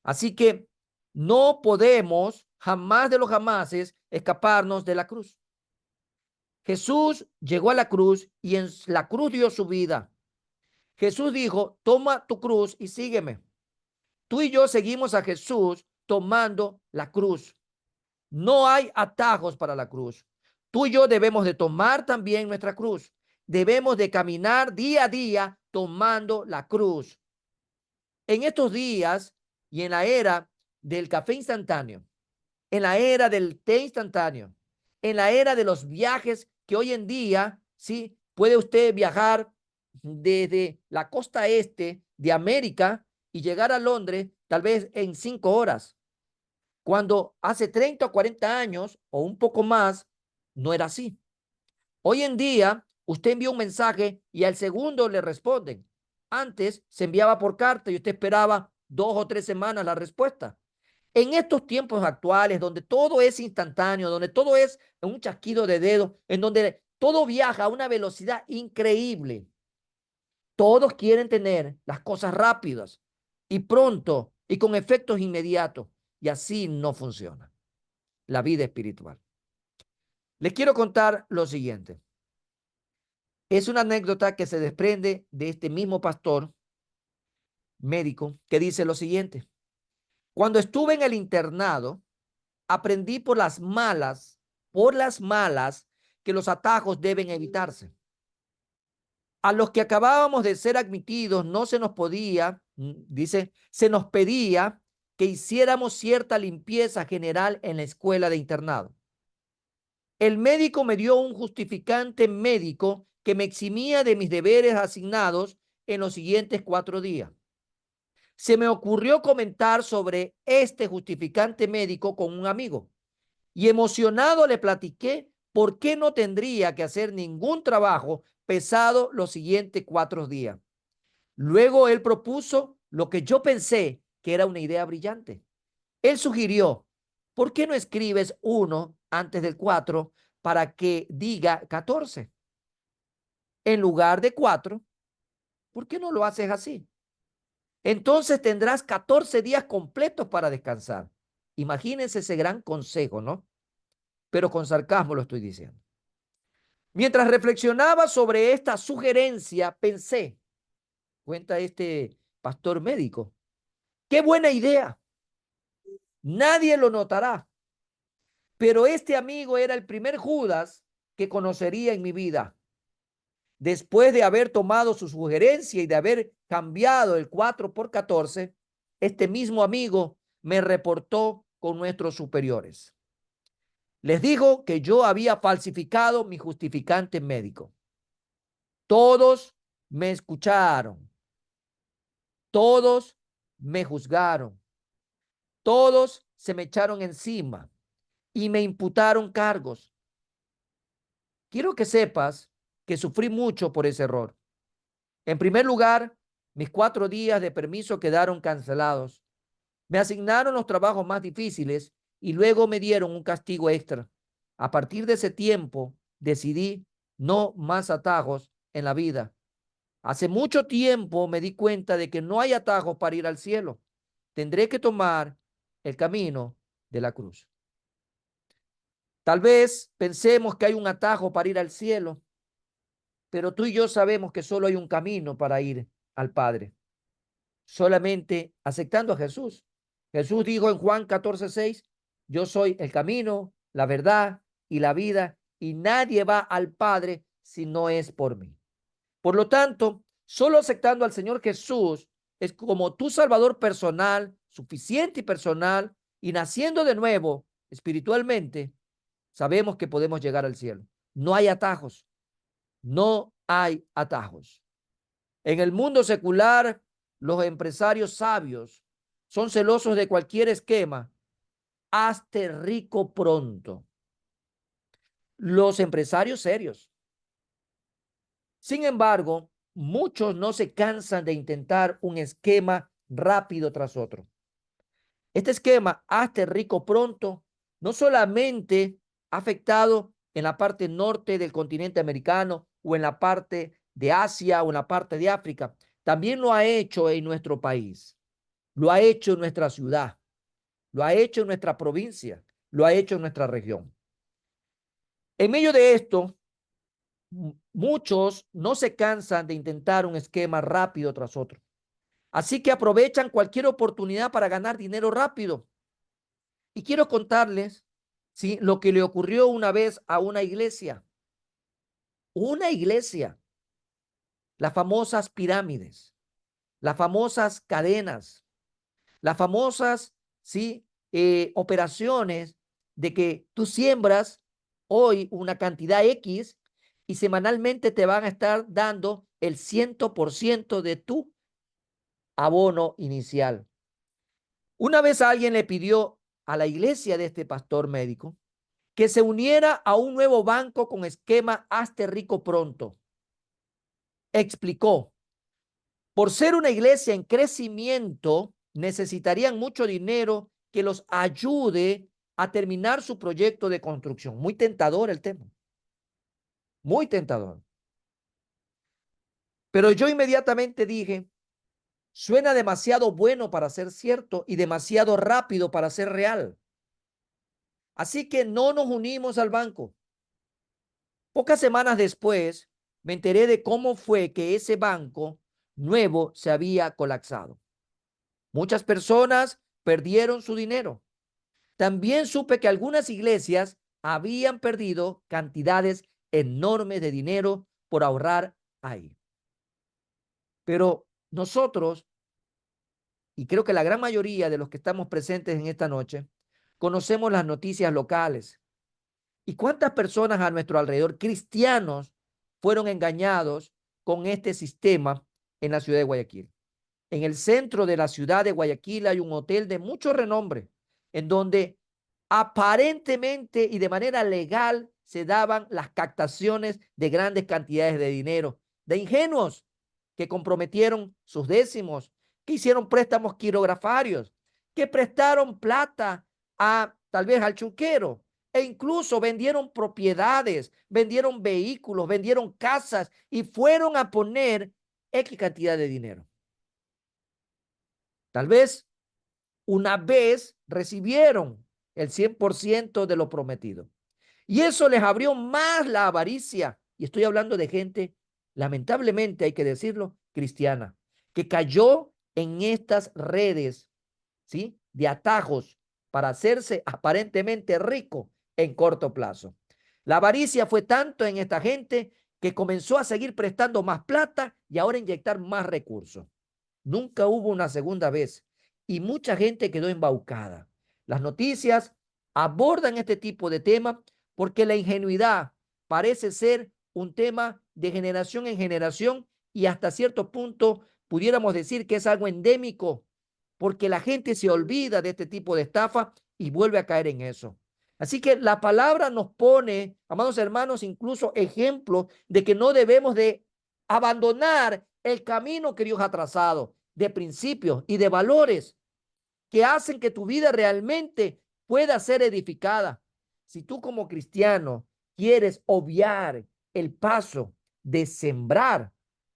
Así que no podemos jamás de los jamases escaparnos de la cruz. Jesús llegó a la cruz y en la cruz dio su vida. Jesús dijo, toma tu cruz y sígueme. Tú y yo seguimos a Jesús tomando la cruz. No hay atajos para la cruz. Tú y yo debemos de tomar también nuestra cruz. Debemos de caminar día a día tomando la cruz. En estos días y en la era del café instantáneo, en la era del té instantáneo, en la era de los viajes que hoy en día, ¿sí? Puede usted viajar desde la costa este de América y llegar a Londres tal vez en 5 horas, cuando hace 30 o 40 años o un poco más no era así. Hoy en día usted envía un mensaje y al segundo le responden. Antes se enviaba por carta y usted esperaba 2 o 3 semanas la respuesta. En estos tiempos actuales, donde todo es instantáneo, donde todo es un chasquido de dedos, en donde todo viaja a una velocidad increíble, todos quieren tener las cosas rápidas y pronto y con efectos inmediatos. Y así no funciona la vida espiritual. Les quiero contar lo siguiente. Es una anécdota que se desprende de este mismo pastor médico que dice lo siguiente. Cuando estuve en el internado, aprendí por las malas, que los atajos deben evitarse. A los que acabábamos de ser admitidos no se nos podía, dice, se nos pedía que hiciéramos cierta limpieza general en la escuela de internado. El médico me dio un justificante médico que me eximía de mis deberes asignados en los siguientes 4 días. Se me ocurrió comentar sobre este justificante médico con un amigo y emocionado le platiqué por qué no tendría que hacer ningún trabajo pesado los siguientes 4 días. Luego él propuso lo que yo pensé que era una idea brillante. Él sugirió, ¿por qué no escribes 1 antes del 4 para que diga 14? En lugar de 4, ¿por qué no lo haces así? Entonces tendrás 14 días completos para descansar. Imagínense ese gran consejo, ¿no? Pero con sarcasmo lo estoy diciendo. Mientras reflexionaba sobre esta sugerencia, pensé, cuenta este pastor médico, qué buena idea. Nadie lo notará, pero este amigo era el primer Judas que conocería en mi vida. Después de haber tomado su sugerencia y de haber cambiado el 4 por 14, este mismo amigo me reportó con nuestros superiores. Les dijo que yo había falsificado mi justificante médico. Todos me escucharon, todos me juzgaron, todos se me echaron encima y me imputaron cargos. Quiero que sepas que sufrí mucho por ese error. En primer lugar, mis 4 días de permiso quedaron cancelados. Me asignaron los trabajos más difíciles y luego me dieron un castigo extra. A partir de ese tiempo, decidí no más atajos en la vida. Hace mucho tiempo me di cuenta de que no hay atajos para ir al cielo. Tendré que tomar el camino de la cruz. Tal vez pensemos que hay un atajo para ir al cielo, pero tú y yo sabemos que solo hay un camino para ir al Padre, solamente aceptando a Jesús. Jesús dijo en Juan 14:6, yo soy el camino, la verdad y la vida, y nadie va al Padre si no es por mí. Por lo tanto, solo aceptando al Señor Jesús es como tu Salvador personal, suficiente y personal, y naciendo de nuevo espiritualmente, sabemos que podemos llegar al cielo. No hay atajos, no hay atajos. En el mundo secular, los empresarios sabios son celosos de cualquier esquema. Hazte rico pronto. Los empresarios serios. Sin embargo, muchos no se cansan de intentar un esquema rápido tras otro. Este esquema, hazte rico pronto, no solamente ha afectado en la parte norte del continente americano o en la parte de Asia o en la parte de África, también lo ha hecho en nuestro país, lo ha hecho en nuestra ciudad, lo ha hecho en nuestra provincia, lo ha hecho en nuestra región. En medio de esto, muchos no se cansan de intentar un esquema rápido tras otro. Así que aprovechan cualquier oportunidad para ganar dinero rápido. Y quiero contarles, ¿sí?, lo que le ocurrió una vez a una iglesia. Una iglesia, las famosas pirámides, las famosas cadenas, las famosas, ¿sí?, operaciones de que tú siembras hoy una cantidad X y semanalmente te van a estar dando el 100% de tu abono inicial. Una vez alguien le pidió a la iglesia de este pastor médico que se uniera a un nuevo banco con esquema Hazte Rico Pronto. Explicó, por ser una iglesia en crecimiento, necesitarían mucho dinero que los ayude a terminar su proyecto de construcción. Muy tentador el tema, muy tentador. Pero yo inmediatamente dije, suena demasiado bueno para ser cierto y demasiado rápido para ser real. Así que no nos unimos al banco. Pocas semanas después, me enteré de cómo fue que ese banco nuevo se había colapsado. Muchas personas perdieron su dinero. También supe que algunas iglesias habían perdido cantidades enormes de dinero por ahorrar ahí. Pero nosotros, y creo que la gran mayoría de los que estamos presentes en esta noche, conocemos las noticias locales. ¿Y cuántas personas a nuestro alrededor, cristianos, fueron engañados con este sistema en la ciudad de Guayaquil? En el centro de la ciudad de Guayaquil hay un hotel de mucho renombre, en donde aparentemente y de manera legal se daban las captaciones de grandes cantidades de dinero, de ingenuos que comprometieron sus décimos, que hicieron préstamos quirografarios, que prestaron plata a tal vez al chulquero e incluso vendieron propiedades, vendieron vehículos, vendieron casas y fueron a poner X cantidad de dinero. Tal vez una vez recibieron el 100% de lo prometido. Y eso les abrió más la avaricia. Y estoy hablando de gente, lamentablemente hay que decirlo, cristiana, que cayó en estas redes, ¿sí? De atajos para hacerse aparentemente rico en corto plazo. La avaricia fue tanto en esta gente que comenzó a seguir prestando más plata y ahora inyectar más recursos. Nunca hubo una segunda vez y mucha gente quedó embaucada. Las noticias abordan este tipo de temas porque la ingenuidad parece ser un tema de generación en generación y hasta cierto punto pudiéramos decir que es algo endémico porque la gente se olvida de este tipo de estafa y vuelve a caer en eso. Así que la palabra nos pone, amados hermanos, incluso ejemplos de que no debemos de abandonar el camino que Dios ha trazado de principios y de valores que hacen que tu vida realmente pueda ser edificada. Si tú como cristiano quieres obviar el paso de sembrar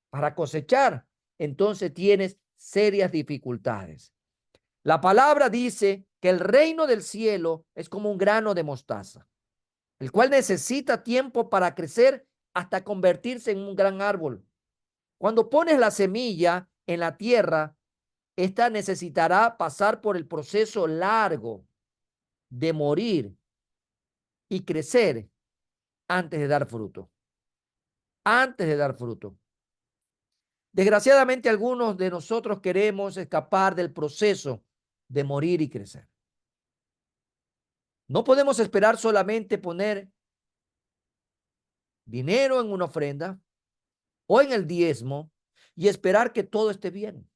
para cosechar, entonces tienes serias dificultades. La palabra dice que el reino del cielo es como un grano de mostaza, el cual necesita tiempo para crecer hasta convertirse en un gran árbol. Cuando pones la semilla en la tierra, esta necesitará pasar por el proceso largo de morir y crecer antes de dar fruto. Antes de dar fruto. Desgraciadamente, algunos de nosotros queremos escapar del proceso de morir y crecer. No podemos esperar solamente poner dinero en una ofrenda o en el diezmo y esperar que todo esté bien.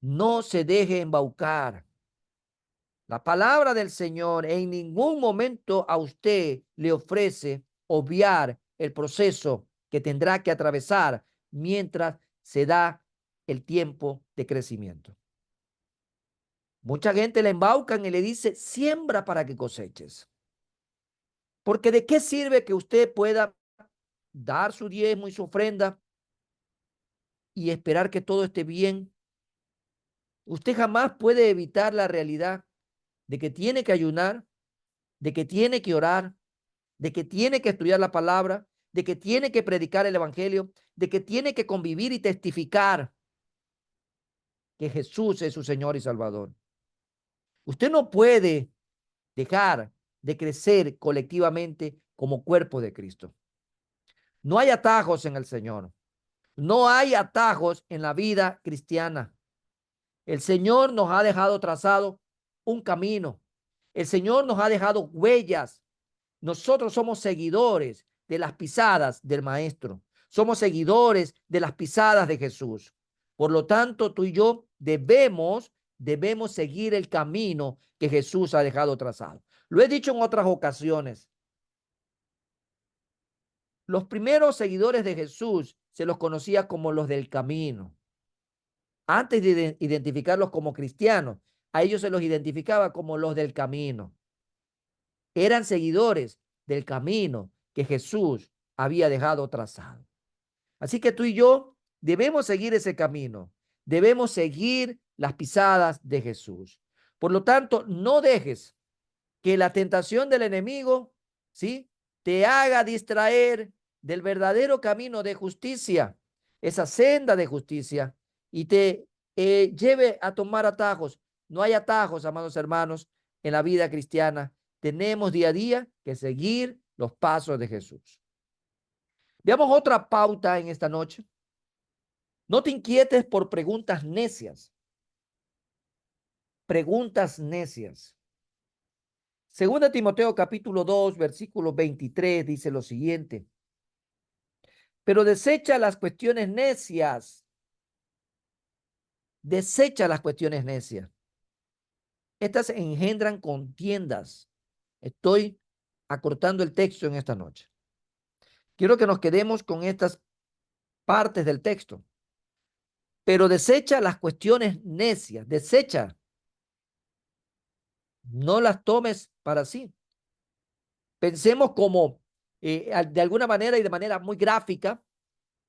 No se deje embaucar. La palabra del Señor en ningún momento a usted le ofrece obviar el proceso que tendrá que atravesar mientras se da el tiempo de crecimiento. Mucha gente le embaucan y le dice, siembra para que coseches. Porque ¿de qué sirve que usted pueda dar su diezmo y su ofrenda y esperar que todo esté bien? Usted jamás puede evitar la realidad de que tiene que ayunar, de que tiene que orar, de que tiene que estudiar la palabra, de que tiene que predicar el evangelio, de que tiene que convivir y testificar que Jesús es su Señor y Salvador. Usted no puede dejar de crecer colectivamente como cuerpo de Cristo. No hay atajos en el Señor. No hay atajos en la vida cristiana. El Señor nos ha dejado trazado un camino El Señor nos ha dejado huellas. Nosotros somos seguidores de las pisadas del Maestro. Somos seguidores de las pisadas de Jesús. Por lo tanto, tú y yo debemos seguir el camino que Jesús ha dejado trazado. Lo he dicho en otras ocasiones. Los primeros seguidores de Jesús se los conocía como los del camino. Antes de identificarlos como cristianos, a ellos se los identificaba como los del camino. Eran seguidores del camino que Jesús había dejado trazado. Así que tú y yo debemos seguir ese camino. Debemos seguir las pisadas de Jesús. Por lo tanto, no dejes que la tentación del enemigo, ¿sí?, te haga distraer del verdadero camino de justicia, esa senda de justicia, y te lleve a tomar atajos. No hay atajos, amados hermanos, en la vida cristiana. Tenemos día a día que seguir los pasos de Jesús. Veamos otra pauta en esta noche. No te inquietes por preguntas necias. Preguntas necias. Segunda Timoteo capítulo 2, versículo 23 dice lo siguiente. Pero desecha las cuestiones necias. Desecha las cuestiones necias. Estas engendran contiendas. Estoy acortando el texto en esta noche. Quiero que nos quedemos con estas partes del texto. Pero desecha las cuestiones necias. Desecha. No las tomes para sí. Pensemos como de alguna manera y de manera muy gráfica,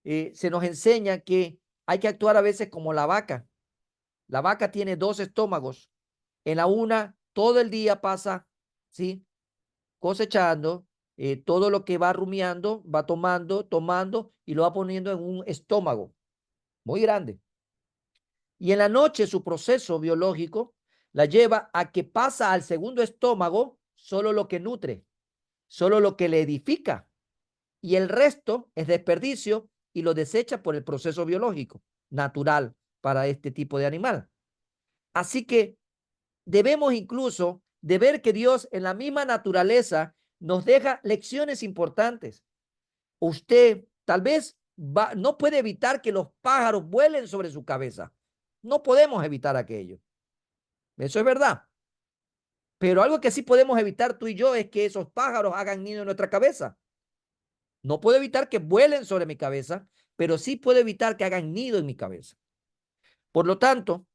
se nos enseña que hay que actuar a veces como la vaca. La vaca tiene dos estómagos. En la una, todo el día pasa, ¿sí?, cosechando, todo lo que va rumiando, va tomando y lo va poniendo en un estómago muy grande. Y en la noche su proceso biológico la lleva a que pasa al segundo estómago solo lo que nutre, solo lo que le edifica, y el resto es desperdicio y lo desecha por el proceso biológico natural para este tipo de animal. Así que debemos incluso de ver que Dios en la misma naturaleza nos deja lecciones importantes. Usted tal vez no puede evitar que los pájaros vuelen sobre su cabeza. No podemos evitar aquello. Eso es verdad. Pero algo que sí podemos evitar tú y yo es que esos pájaros hagan nido en nuestra cabeza. No puedo evitar que vuelen sobre mi cabeza, pero sí puedo evitar que hagan nido en mi cabeza. Por lo tanto,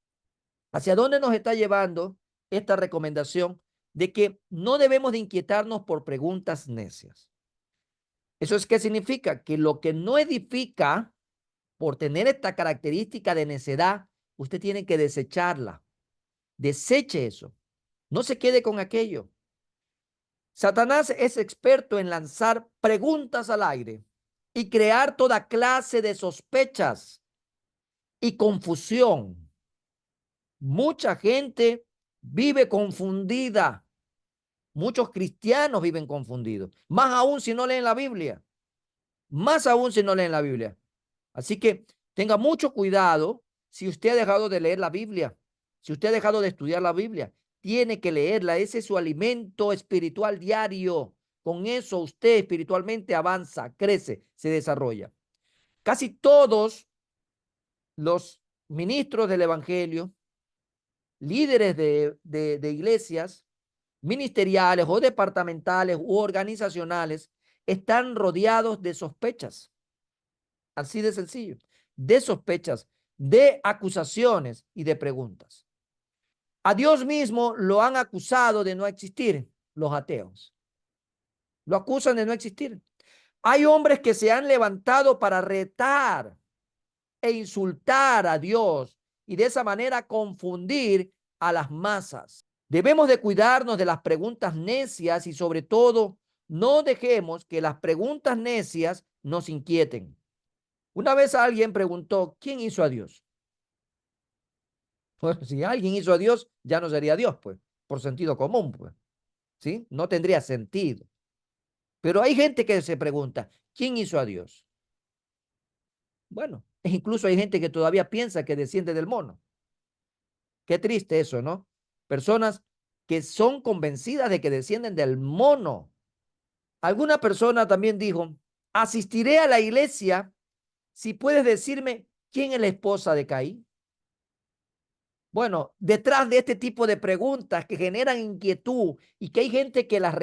¿hacia dónde nos está llevando esta recomendación de que no debemos de inquietarnos por preguntas necias? ¿Eso es qué significa? Que lo que no edifica, por tener esta característica de necedad, usted tiene que desecharla. Deseche eso. No se quede con aquello. Satanás es experto en lanzar preguntas al aire y crear toda clase de sospechas y confusión. Mucha gente vive confundida. Muchos cristianos viven confundidos. Más aún si no leen la Biblia. Más aún si no leen la Biblia. Así que tenga mucho cuidado si usted ha dejado de leer la Biblia. Si usted ha dejado de estudiar la Biblia, tiene que leerla. Ese es su alimento espiritual diario. Con eso usted espiritualmente avanza, crece, se desarrolla. Casi todos los ministros del Evangelio, líderes de iglesias ministeriales o departamentales u organizacionales, están rodeados de sospechas. Así de sencillo. De sospechas, de acusaciones y de preguntas. A Dios mismo lo han acusado de no existir, los ateos. Lo acusan de no existir. Hay hombres que se han levantado para retar e insultar a Dios y de esa manera confundir a las masas. Debemos de cuidarnos de las preguntas necias y sobre todo no dejemos que las preguntas necias nos inquieten. Una vez alguien preguntó, ¿quién hizo a Dios? Pues si alguien hizo a Dios, ya no sería Dios, pues, por sentido común, pues, ¿sí? No tendría sentido. Pero hay gente que se pregunta, ¿quién hizo a Dios? Bueno, incluso hay gente que todavía piensa que desciende del mono. Qué triste eso, ¿no? Personas que son convencidas de que descienden del mono. Alguna persona también dijo, asistiré a la iglesia si puedes decirme quién es la esposa de Caín. Bueno, detrás de este tipo de preguntas que generan inquietud y que hay gente que las